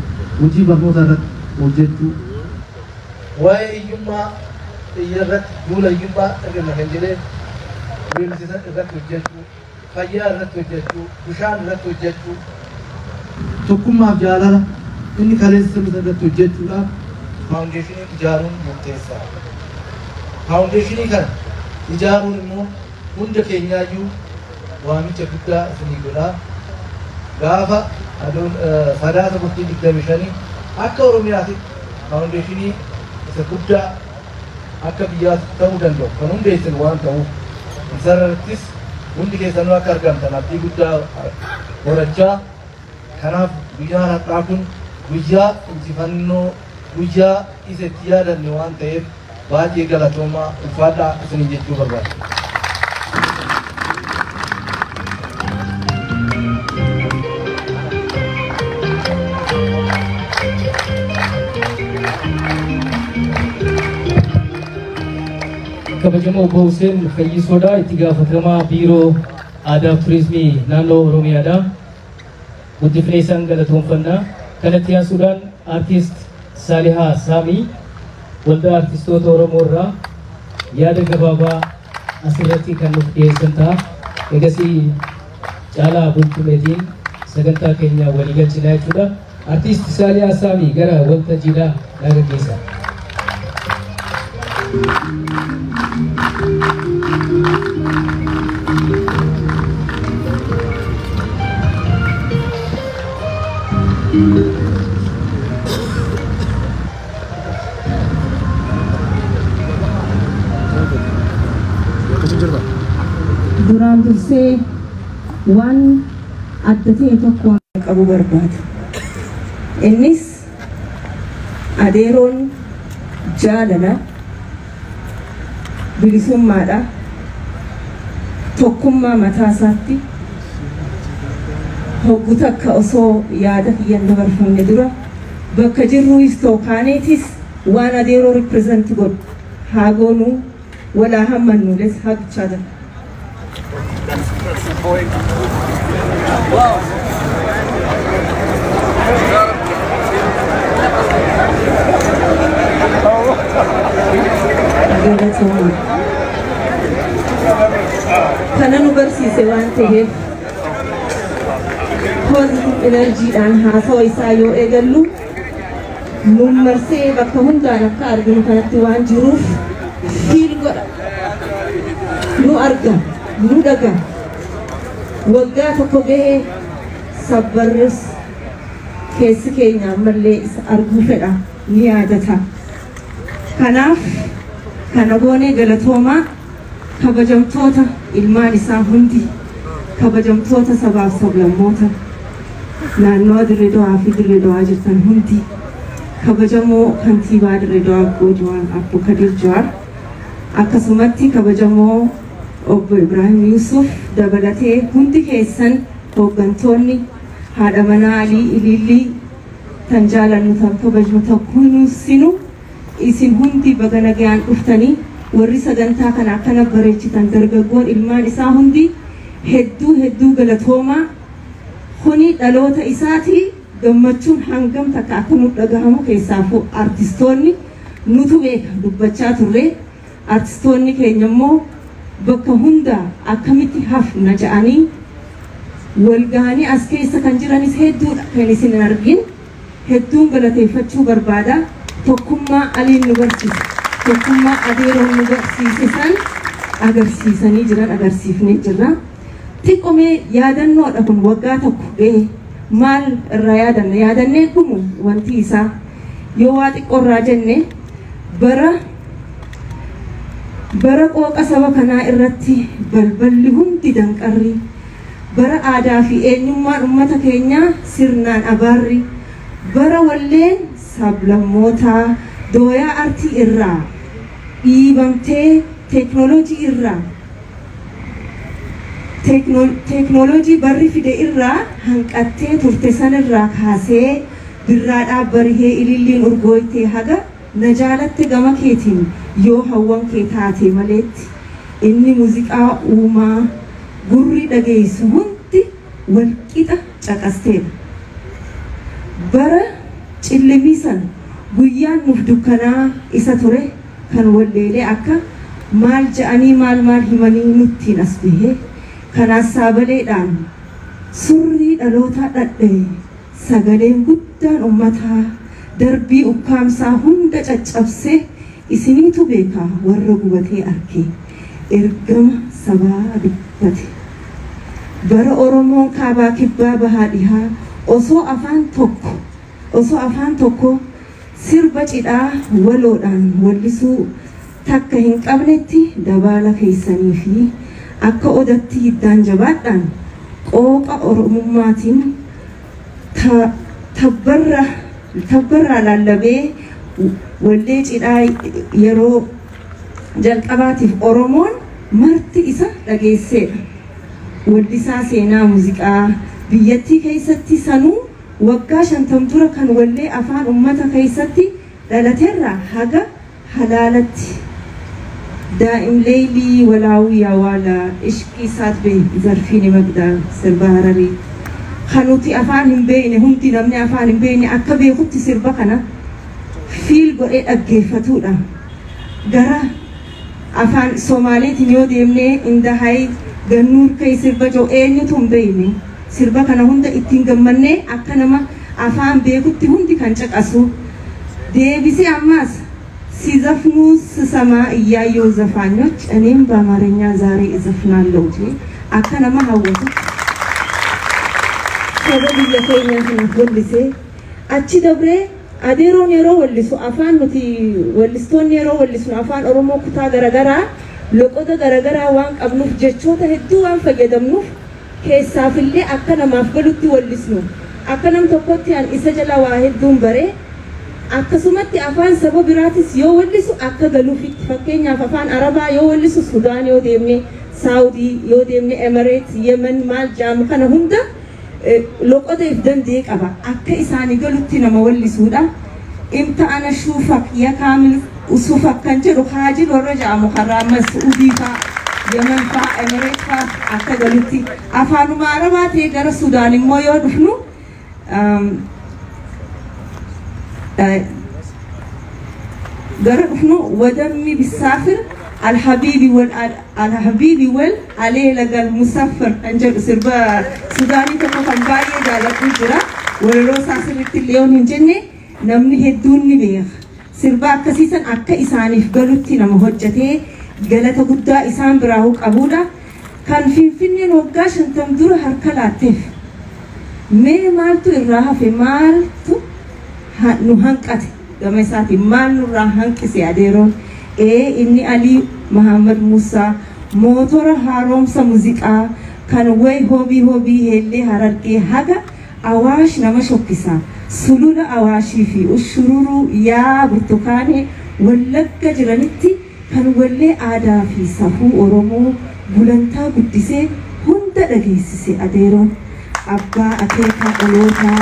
hojii barnoota irratti hojjechuu waa'ee hiyyummaa irratti duula hiyyummaa dhageenna kan jedhee weellisan irratti hojjechuu fayyaa irratti hojjechuu bishaan irratti hojjechuu tokkummaaf jaalala inni kaleessa irratti hojjechuudhaaf faawundeeshinii ijaaruun murteessaa. Faawundeeshinii kana ijaaruun immoo hunda keenyaayyuu waamicha guddaa isinii godhaa. Gaafa sadaasa bultii 25 akka Oromiyaatti faawundeeshinii isa guddaa akka biyyaatti ta'uu danda'u kan hundeessan waan ta'uuf isarrattis hundi keessanuu akka argamtan abdii guddaa horachaa. Kanaaf guyyaan har'aa kun guyyaa injifannoo guyyaa isa itti yaadanne waan ta'eef baay'ee galatoomaa ulfaadhaa isin jechuu barbaada. Kabajamoo Obbo Hussein Fayyisoodhaa itti gaafatamaa biiroo aadaa fi turizimii naannoo Oromiyaadha. Guddifnee isaan galatoonfannaa. Kanatti aansuudhaan aartist Saalihaa Saamii waldaa aartistoota Oromoo irraa yaada gabaabaa asirratti kan nuuf dhiyeessan ta'a. Egasii caalaa bultumeetiin sagantaa keenya walii galchinaa jechuudha. Aartist Saalihaa Saamii gara waltajjiidhaa naga geessa. Duraan dursee waan adda ta'e tokko qabu barbaada. Innis adeeroon jaalala, bilisummaadha, tokkummaa mataa isaatti hoggu takka osoo yaada kiyyan dabarfamne dura bakka jirruus ta'u kaaneetis waan adeeroo ripireezenti godhu haa goonuu walaa hammannuules haa bichaatan. Kana nu barsiise waan ta'eef positive energiidhaan haasawa isaa yoo eegallu nun marsee bakka hundaan akka arginu kanatti waan jiruuf fiil godha. Nu arga, nu dhaga. Waggaa tokko gahee sabbarris keessi keenya ammallee isa arguu fedha ni yaadata. Kanaaf kana goonee galatoomaa kabajamtoota ilmaan isaa hundi kabajamtoota sabaaf sablammoota naannoo Dirree Dawaa fi Dirree Dawaa jirtan hundi kabajamoo kantiibaa Dirree Dawaa Obbo Jawaar Abbo Kadir Jawaar akkasumatti kabajamoo Obbo Ibrahim Yusuf dabalatee hundi keessan hooggantoonni haadha manaa Alii Ilillii tan jaalannu tan kabajnu takkunuusinu isin hundi baga nagayaan dhuftanii warri sagantaa kana akkana bareechitan dargaggoon ilmaan isaa hundi hedduu galatoomaa. Kuni dhaloota isaatii gammachuun hangam takka akka nu dhagahamu keessaafuu artistoonni nutu beeka dubbachaa turre. Artistoonni keenya immoo bakka hunda akkamitti hafna jedhanii wal gahanii as keessa kan jiranis hedduudha kan isin hin argin. Hedduun galateeffachuu barbaada. Tokkummaa Aliin nu barsiise, tokkummaa adeeroon nu barsiise san agarsiisanii jiran agarsiifnee jirra. Xiqqomee yaadannoodha kun waggaa tokko ga'e maal irraa yaadanna yaadannee dhumu wanti isaa yoo waa xiqqoorraa jenne bara qooqa saba kanaa irratti balballi hundi danqarri bara aadaa fi eenyummaan uummata keenyaa sirnaan abaarri bara walleen sablammootaa dooyaa artii irraa dhiibamtee teeknooloojii irraa teeknooloojii barri fide irraa hanqattee turte sanirraa kaasee birraadhaa barihee ililliin urgooytee haga na jaalatte gama keetiin yoo hawwan kee taate maleetti inni muuziqaa uumaa gurri dhageessu hundi walqixa caqasteera. Bara cillimisan guyyaan nuuf dukkanaa isa ture kan walleelee akka maal ja'anii maal himanii nuttiin as bahee kanaas saabaleedhaan surrii dhalootaa dhadhee sagaleen guddaan ummataa darbii ukkaamsaa hunda caccabsee isiniitu beekaa warra gubatee arkee ergama sabaa dubbate. Bara Oromoon kaabaa kibbaa bahaa dhihaa osoo afaan tokko sirba cidhaa waloodhaan wallisuu takka hin qabnetti dabaala keessanii fi akka odatti hiddaan jabaadhaan qooqa Oromummaatiin tabbarraa lallabee wallee cidhaa yeroo jalqabaatiif Oromoon marti isa dhageesseedha. Wallisaa seenaa muuziqaa biyyattii keessatti sanuu waggaa 50 dura kan wallee afaan ummata keessatti dhalateerraa haga halaalatti daa'im leelii walaawii yawaala ishqii saatbee zarfiin magdaa sirba hararii kanuti afaan hin beekne hundi namni afaan hin beekne akka beekutti sirba kana fiil godhee dhaggeeffatuudha. Gara afaan Somaaliitiin yoo deemnee indahay gannuur kee sirba joo eenyutu hin beekne sirba kana hunda ittiin gammannee akka nama afaan beekutti hundi kan caqasu. Deebisee ammaas ሲዘፍኑ ስሰማ እያየው ዘፋኞች እኔም በአማርኛ ዛሬ እዘፍናለሁ እንጂ አከነማ ሀወቱ ሰበብ ለከኛ ወልሴ አቺ ደብሬ አዴሮን የሮ ወልሱ አፋን ኑቲ ወልስቶን የሮ ወልሱ አፋን ኦሮሞ ኩታ ገረገራ ለቆደ ገረገራ ዋን ቀብኑፍ ጀቾተ ሄዱ ዋን ፈየደምኑፍ ከሳፍሌ አከነማ ፍሉቲ ወልስኑ አከነም ተቆቲ ያን ኢሰጀላ ዋሂዱን በሬ akkasumatti afaan saba biraatis yoo wallisu akka galuufitti fakkeenyaaf afaan arabaa yoo wallisu Sudaan yoo deemne Saawudii yoo deemne Emirates Yemen maal jaamu kana hunda loqoda if dandee qaba akka isaanii galutti nama wallisuudha. Imta ana shuufak ya kaamil usufak kan jedhu haajil warra jaamu karaamas Saudii faa Yemen faa Emirates faa akka galutti afaanuma arabaa ta'e gara Sudaan immoo yoo dhufnu قرأنا ودمي بالسافر الحبيبي وال عليه لقى المسافر أنجب سربا سوداني تقفن باية جالة كجرا ولو ساسر التليون هنجنة نمني هدون نبيخ سربا كسيسا أكا إساني فقلوتي نمهجته قالت قدا إسان براهوك أبودا كان فيني نوقاش انتم دور هركلاتف مي مالتو إراها في مالتو نهانكات كما ساتي مان نهانك سياديرون إني علي محمد موسى موتور هاروم سموزيكا كان وي هوبي هلي هراركي هاga أواش نمشوكيسا سلولا أواشي في الشرورو يا برتقاني ولك جرانيتي كان ولي آدا في صفو أورومو بولنتا قدسي هندا دغيسي أديرون أبا أتيكا أولوتا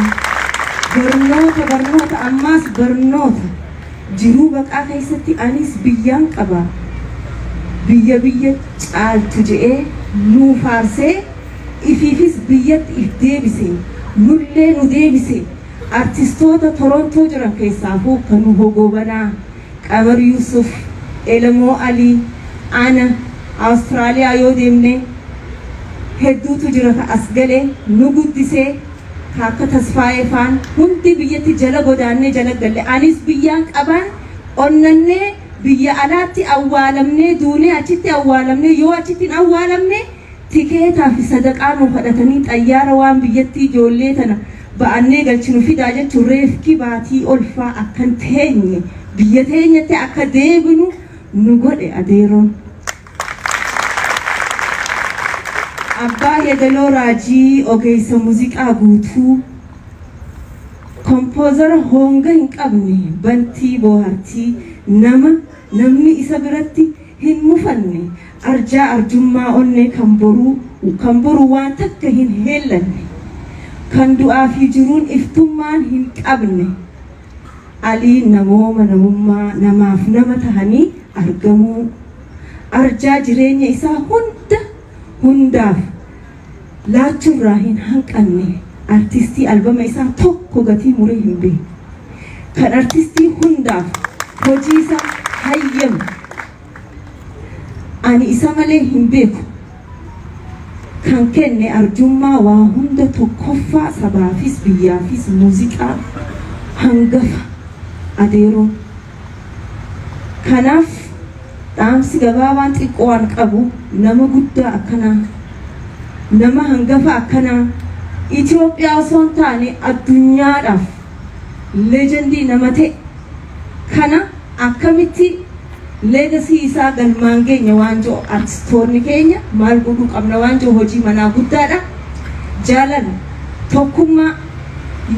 برنوتا أماس برنوتا جروبك أكيستي أنيس بيان قبا بيا تعال تجئ نو فارسي إفيفيس بيت إفديبسي نولي نديبسي أرتستوتا تورونتو جران كيسافو كانو هوغوبانا قمر يوسف إلمو علي أنا أستراليا يوديمني هدو تجران أسجلي نقدسي كاكا تصفاي فان هندي بيتي جلا غداني جلا غلي انيس بيان قبان اوننني بيا الاتي اوالمني دوني اچتي اوالمني يو اچتين اوالمني تيكيتا في صدقه نو فدتني طياره وان بيتي جوليتنا باني غلچنو في داجه توريفكي باتي اولفا اكنتيني بيتينيتي اكديبنو نغودي اديرون أبا يدلو راجي أوكيس موسيقى غوتو كومبوزر هونغا هنقبني بنتي بوهرتي نمني إسابرتي هن مفني أرجع أرجما أني كمبرو وان تكا هن هلني كان دعا في جرون إفتمان هنقبني علي نموما نماف نمتهني أرقمو arjaa jireenya isaa hundaaf laachurraa hin hanqanne artistii albama isaa tokko gatii muree hin beeku. Kan artistii hundaaf hojii isaa hayyame ani isa malee hin beeku. Kan kenne arjummaa waa hunda tokkoffaa sabaafis biyyaafis muuziqaa hangafa adeeroon. Kanaaf dhaamsi gabaabaan xiqqoon qabu nama guddaa akkanaa nama hangafa akkanaa Itoophiyaa osoo hin taane addunyaadhaaf leejendii nama ta'e kana akkamitti leegasii isaa galmaan geenya waan jiru artistoonni keenya maal godhuu qabna waan jiru hojii manaa guddaadha. Jaalala tokkummaa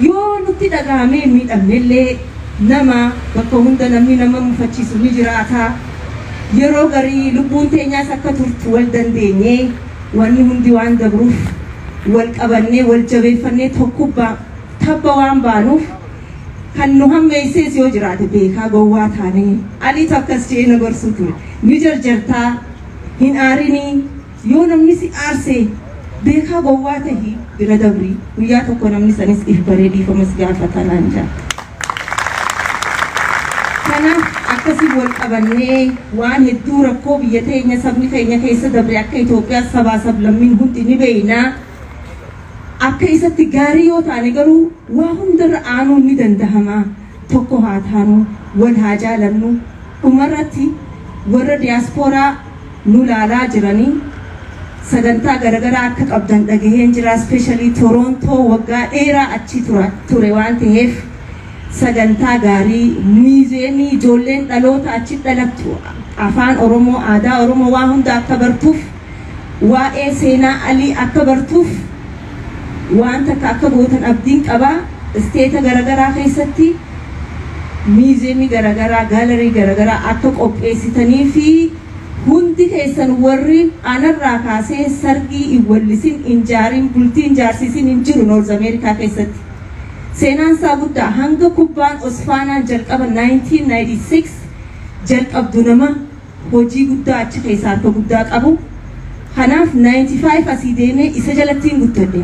yoo nutti dhagahamee miidhamnellee nama bakka hunda namni nama mufachiisu ni jiraata. Yeroo garii lubbuun teenyaas akka turtu wal dandeenyee wanni hundi waan dabruuf wal qabannee wal jabeeffannee tokkubbaa tabba waan baanuuf kan nu hammeessees yoo jiraate beekaa gowwaa taanee aliitu akkas jee na gorsuu ture ni jarjartaa hin aarinii yoo namni si aarsee beekaa gowwaa tahii bira dabrii guyyaa tokko namni sanis if baree dhiifamas gaafata naan jaa. Kanaaf akkasii wal qabannee waan hedduu rakkoo biyya teenya sabni keenya keessa dabre akka Itoophiyaa sabaa sablammiin hundi ni beeynaa. Akka isatti gaarii yoo taane garuu waa hundarra aanuun ni dandahama. Tokko haa taanu wal haa jaalannu. Dhumarratti warra diyaaspooraa nu laalaa jiranii sagantaa garaagaraa akka qabdan dhagaheen jira. Ispeeshaalii Torontoo waggaa dheeraa achi ture waan ta'eef sagantaa gaarii miizeenii ijoolleen dhaloota achi dhalattu afaan Oromoo aadaa Oromoo waa hunda akka bartuuf waa'ee seenaa alii akka bartuuf waan takka akka gootan abdiin qabaa. Isteeta garaagaraa keessatti miizeenii garaagaraa gaalarii garaagaraa akka qopheessitanii fi hundi keessan warri anarraa kaasee sargii hin wallisin hin jaarin bultii hin jaarsisin hin jiru Noorz Ameerikaa keessatti. Seenaan isaa guddaa hanga kubbaan Osfaanaan jalqaba 1996 jalqabdu nama hojii guddaa achi keessaa harka guddaa qabu. Kanaaf 95 asii deemee isa jalattiin guddadhe.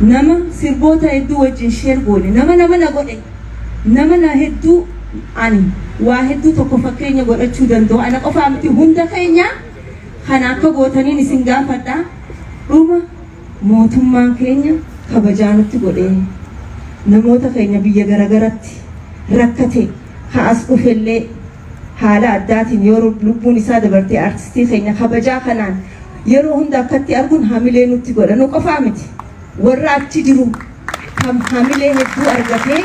Nama sirboota hedduu wajjin sheer goone nama na godhe nama na hedduu ani waa hedduu tokko fakkeenya godhachuu danda'u ana qofaa miti hunda keenya kana akka gootaniin isin gaafadha. Dhuma mootummaan keenya kabajaa nutti godhe namoota keenya biyya garaagaratti rakkate haas dhufellee haala addaatiin yeroo lubbuun isaa dabartee artistii keenya kabajaa kanaan yeroo hunda akkatti arguun hamilee nutti godha nu qofaa miti. Warra achi jiru kan hamilee hedduu argatee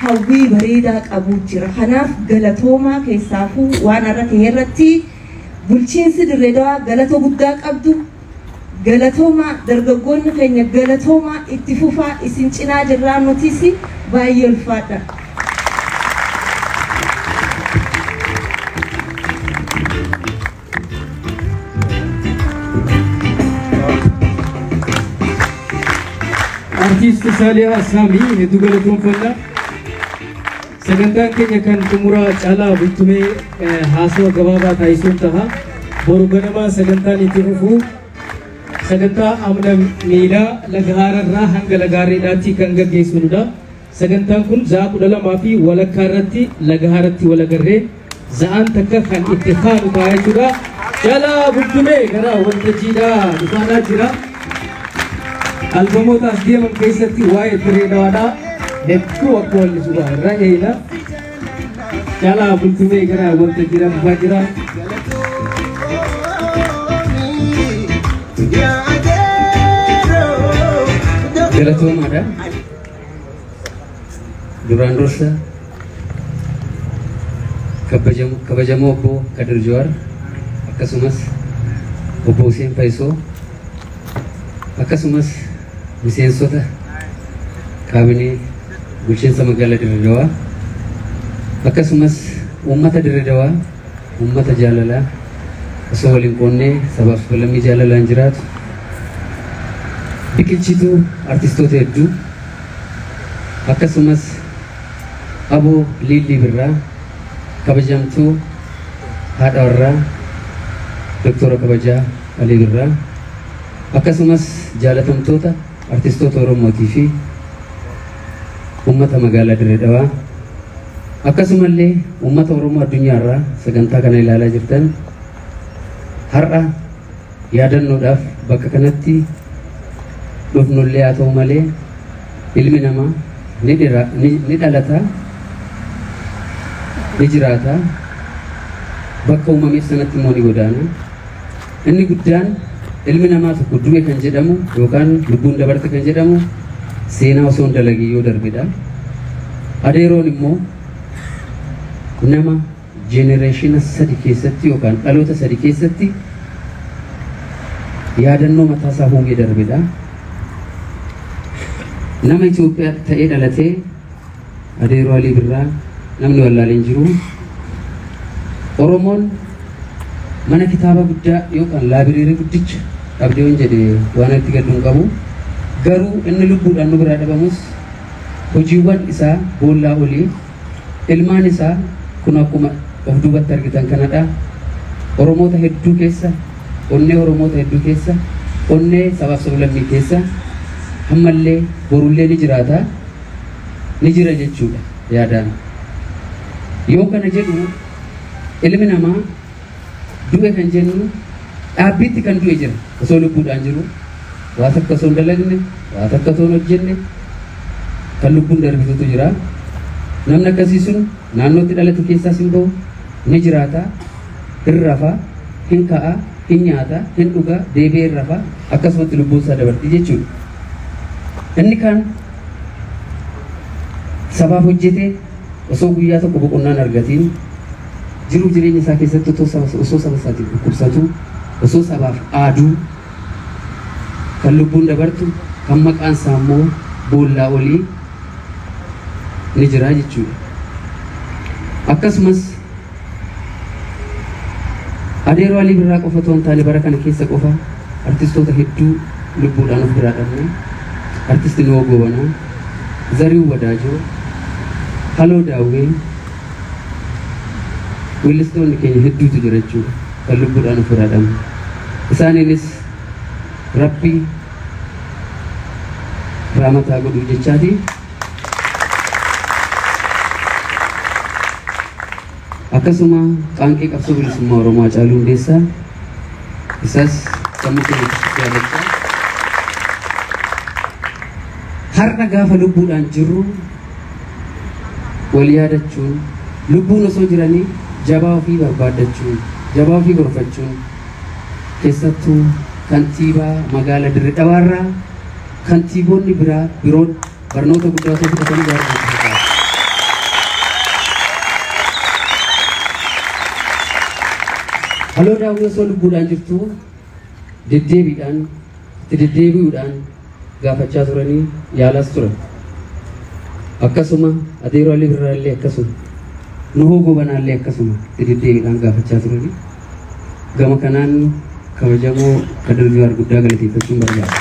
hawwii bareedaa qabu jira. Kanaaf galatoomaa keessaafuu waan irra ta'e irratti bulchiinsi Dirree Dawaa galata guddaa qabdu. Galatoomaa dargaggoonni keenya galatoomaa itti fufaa isin cinaa jirraa nutis baay'ee ulfaadha. Artist Saliha Sami hedduu galatoomfanna. Sagantaan keenya kan xumuraa caalaa bultumee haasawaa gabaabaa taasisuun taha. Boru ganamaa sagantaan itti fufu sagantaa amna miilaa laga Haararraa hanga laga Harreedhaatti kan gaggeessinudha. Sagantaan kun za'a 12 fi walakkaa irratti laga Haaratti wal agarree za'aan takka kan itti faanu ta'a jechuudha. Caalaa bultumee gara waltajjiidhaa dhufaanaa jira. Albamoota as deeman keessatti waa'ee Dirree Dawaadhaa hedduu akka wallisu irra eeyna. Caalaa bultumee gara waltajjiidhaan dhufaa jira. Galatoomaadha. Duraan dursa kabajamoo obbo Kadir Jawaar akkasumas obbo Hussein Faisoo akkasumas miseensota kaabinee bulchiinsa magaalaa Dirree Dawaa akkasumas uummata Dirree Dawaa uummata jaalalaa osoo waliin qoonnee sabaaf lammii jaalalaan jiraatu biqilchituu artistoota hedduu akkasumas aboo Liillii Birraa kabajamtuu haadha warraa Doktora Kabajaa Alii Birraa akkasumas jaalatamtoota artistoota Oromootii fi uummata magaalaa Dirree Dhawaa akkasumallee uummata Oromoo addunyaarraa sagantaa kana ilaalaa jirtan har'a yaadannoodhaaf bakka kanatti dhufnullee haa ta'u malee ilmi namaa ni dhalata ni jiraata bakka uumameef sanatti immoo ni godaana. Inni guddaan ilmi namaa tokko du'e kan jedhamu yookaan lubbuun dabarte kan jedhamu seenaa osoo hin dalagin yoo darbedha. Adeeroon immoo nama jenereeshina sadi keessatti yookaan dhaloota sadi keessatti yaadannoo mataasaa hongee darbedha. Nama Itoophiyaa ta'ee dhalatee Adeeroo Alii Birraa namni wallaaleen jiru. Oromoon mana kitaaba guddaa yookaan laabireerii guddicha dhabdee waan jedhe waan itti gadduun qabu. Garuu inni lubbuudhaan nu biraa dhabamus hojiiwwan isaa boollaa olii ilmaan isaa kun akkuma of duubatti argitan kanadha. Oromoota hedduu keessa onnee Oromoota hedduu keessa onnee sabaaf sablammii keessa ammallee borullee ni jiraata ni jira jechuudha yaadaan. Yoo kana jedhu ilmi namaa du'e kan jennu dhaabbiitti kan du'e jira osoo lubbuudhaan jiru waa takka osoo hin dalagne waa takka osoo hin hojjenne kan lubbuun darbitutu jira. Namni akkasii sun naannootti dhalate keessaas hin bahu ni jiraata hin rafa hin ka'a hin nyaata hin dhuga deebi'ee hin rafa akkasumatti lubbuun isaa dabarti jechuudha. Inni kan sabaaf hojjete osoo guyyaa tokko boqonnaan argatiin jiruuf jireenya isaa keessatti osoo saba isaatiin dhukkubsatu osoo sabaaf aaduu kan lubbuun dabartu kan maqaan isaa immoo boollaa olii ni jira jechuudha. Akkasumas Adeeroo Alii Birraa qofa otoo hin taane bara kana keessa qofa artistoota hedduu lubbuudhaan of biraa dhabne. Artisti Nuwoo Goobanaa, Zariuu Wadaajoo, Haloo Daawwee weellistoonni keenya hedduutu jira jechuudha kan lubbuudhaan of biraa dhabne. Isaaniinis Rabbi rahmataa godhuu jechaati. Akkasuma qaanqee qabsoo bilisummaa Oromoo Haacaaluu Hundeessaa isas sammuu keenyatti jaalachaa har'a gaafa lubbuudhaan jirru wal yaadachuun lubbuun osoo jiranii jabaa ofii barbaaddachuun jabaa ofii gorfachuun keessattuu kantiibaa magaalaa Dirree Dhawaarraa kantiiboonni biroon barnoota guddaa osoo fudhatanii gaariidha. Haloo Daawwee osoo lubbuudhaan jirtu deddeebi'uudhaan gaafachaa turanii yaalaas turan. Akkasuma Adeeroo Alii Birraa illee akkasuma Nuwoo Goobanaa illee akkasuma deddeebi'uudhaan gaafachaa turanii. Gama kanaan kabajamoo Kadir Jawaar guddaa galateeffachuun barbaada.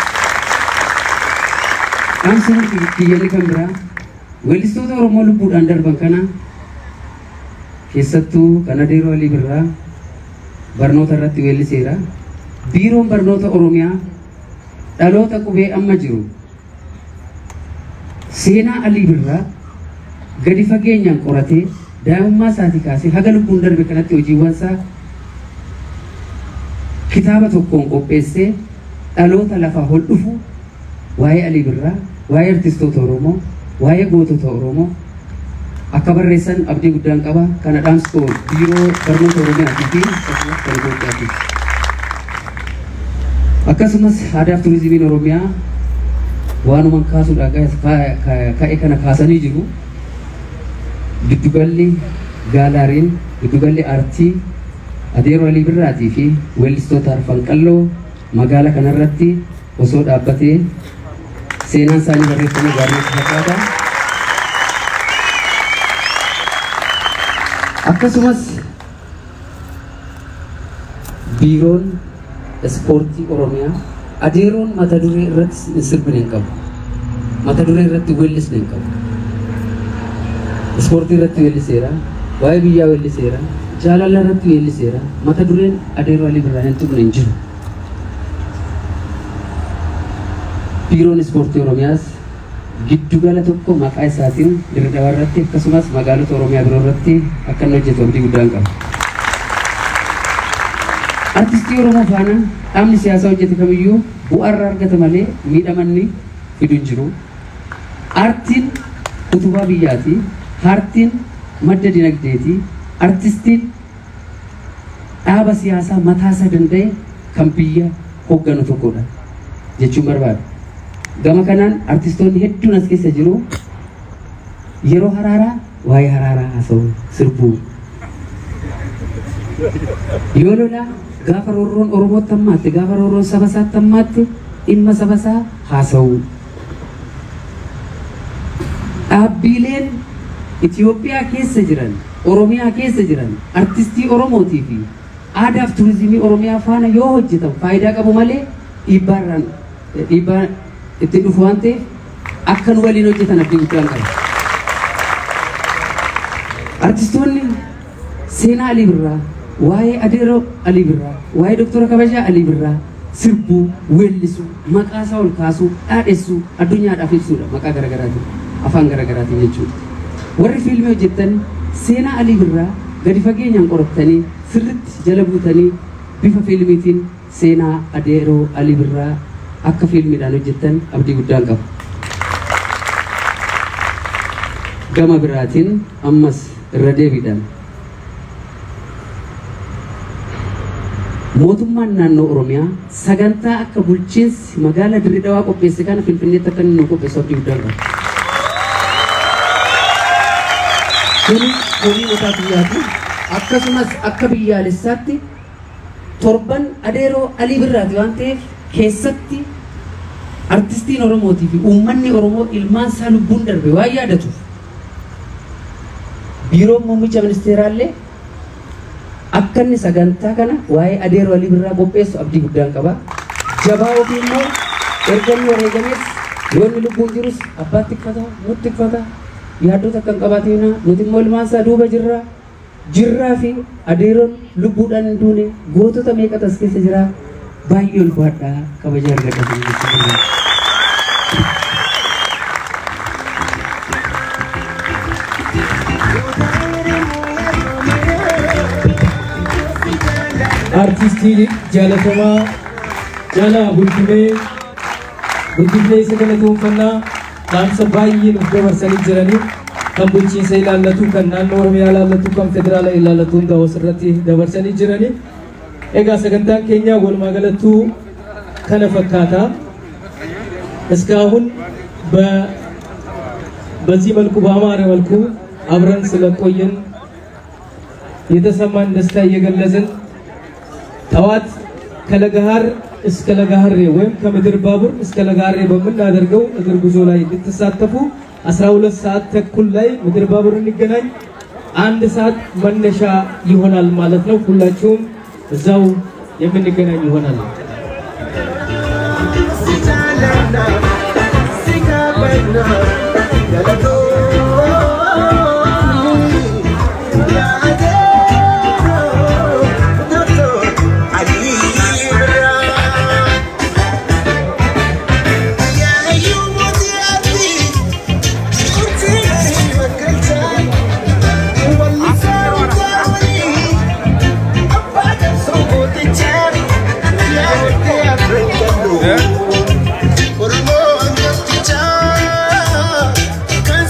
Dhaamsi kiyyanni kan biraa weellistoota Oromoo lubbuudhaan darban kana keessattuu kan Adeeroo Alii Birraa barnoota irratti weelliseera. Biiroon barnoota Oromiyaa dhaloota qubee amma jiru seenaa Alii Birraa gadi fageenyaan qoratee daa'imummaa isaatii kaasee haga lubbuun darbe kanatti hojiiwwan isaa kitaaba tokkoon qopheessee dhaloota lafaa ol dhufu waa'ee Alii Birraa, waa'ee artistoota Oromoo, waa'ee gootota Oromoo akka barreessan abdii guddaan qaba. Kana dhaamsitoo biiroo barnoota Oromiyaatii fi akkasumas kan Itoophiyaati. Akkasumas aadaa fi turizimiin Oromiyaa waanuman kaasuudhaan ka'e kana kaasanii jiru. Giddugalli gaalaariin giddugalli aartii Adeeroo Alii Birraatii fi weellistoota arfan qalloo magaalaa kanarratti osoo dhaabbatee seenaan isaanii barreeffamee gaarii fakkaata. Akkasumas biiroon ispoortii Oromiyaa Adeeroon mata duree irratti sirbine hin qabu. Mata duree irratti weellisne hin qabu. Ispoortii irratti weelliseera, waa'ee biyyaa weelliseera, jaalala irratti weelliseera mata dureen adeeroo alii birraa hin tuqne hin jiru biiroon ispoortii oromiyaas giddugala tokko maqaa isaatiin Dirree Dhawaa irratti akkasumas magaalota oromiyaa biroo irratti akka inni hojjetu abdii guddaan qaba. Artistii Oromoo faana dhaabni siyaasaa hojjete kamiyyuu bu'aa irraa argata malee miidhamanni fidu hin jiru. Aartiin utubaa biyyaati. Aartiin madda dinagdeeti. Artistiin dhaaba siyaasaa mataa isaa danda'e kan biyya hoogganu tokkodha jechuun barbaada. Gama kanaan artistoonni hedduun as keessa jiru yeroo haraaraa waa'ee haraaraa haasa'u sirbuu. Yoo lolaa gaafa roorroon Oromootti hammaatti gaafa roorroon saba isaatti hammaatti dhimma saba isaa haasa'u. Dhaabbileen Itoophiyaa keessa jiran Oromiyaa keessa jiran artistii Oromootii fi aadaa fi turizimii Oromiyaa faana yoo hojjetan faayidaa qabu malee dhiibbaa itti dhufu waan ta'eef akka nu waliin hojjetan abdii guddaan qaba. Artistoonni seenaa Alii Birraa, waa'ee Adeeroo Alii Birraa, waa'ee Doktora Kabajaa Alii Birraa sirbuu, weellisuu, maqaa isaa ol kaasuu, dhaadhessuu, addunyaadhaaf ibsuudha maqaa garaagaraatiin, afaan garaagaraatiin jechuudha. Warri fiilmii hojjetan seenaa Alii Birraa gadi fageenyaan qorattanii sirriitti jala buutanii bifa fiilmiitiin seenaa Adeeroo Alii Birraa akka fiilmiidhaan hojjetan abdii guddaan qaba. Gama biraatiin ammas irra deebiidhaan mootummaan naannoo Oromiyaa sagantaa akka bulchiinsi magaalaa Dirree Dhawaa qopheesse kana Finfinneetti akka inni qopheessu abdii guddaan qaba. Kuni mataa biyyaati akkasumas akka biyyaalessaatti torban Adeeroo Alii Birraati waan ta'eef keessatti artistiin Oromootii fi uummanni Oromoo ilmaan isaa lubbuun darbe waan yaadatuuf biiroon muummicha ministeeraallee akka inni sagantaa kana waa'ee Adeeroo Alii Birraa qopheessu abdii guddaan qaba. Jabaa ofii immoo erga inni wareegames yoo inni lubbuun jirus abbaatti uffata nutti uffata yaaddota akka hin qabaatiin nuti immoo ilmaan isaa duuba jirraa fi Adeeroon lubbuudhaan hin duune gootota meeqatu as keessa jira baay'ee ulfaadhaa kabaja argatan jechuudha. Artistii jaalatamaa Jaalaa Bultumee isa galatoonfannaa dhaamsa baay'ee nuuf dabarsanii jiranii kan bulchiinsa ilaallatu kan naannoo Oromiyaa ilaallatu kan federaala ilaallatu hunda asirratti dabarsanii jiranii. Egaa sagantaan keenya walumaa galattuu kana fakkaata. እስካሁን በዚህ መልኩ በአማረ መልኩ አብረን ስለቆየን የተሰማን ደስታ እየገለጽን ጠዋት ከለገሃር እስከ ለገሃሬ ወይም ከምድር ባቡር እስከ ለገሃሬ በምናደርገው እግር ጉዞ ላይ እንድትሳተፉ 12 ሰዓት ተኩል ላይ ምድር ባቡር እንገናኝ። 1 ሰዓት መነሻ ይሆናል ማለት ነው። ሁላችሁም እዛው የምንገናኝ ይሆናል። Kan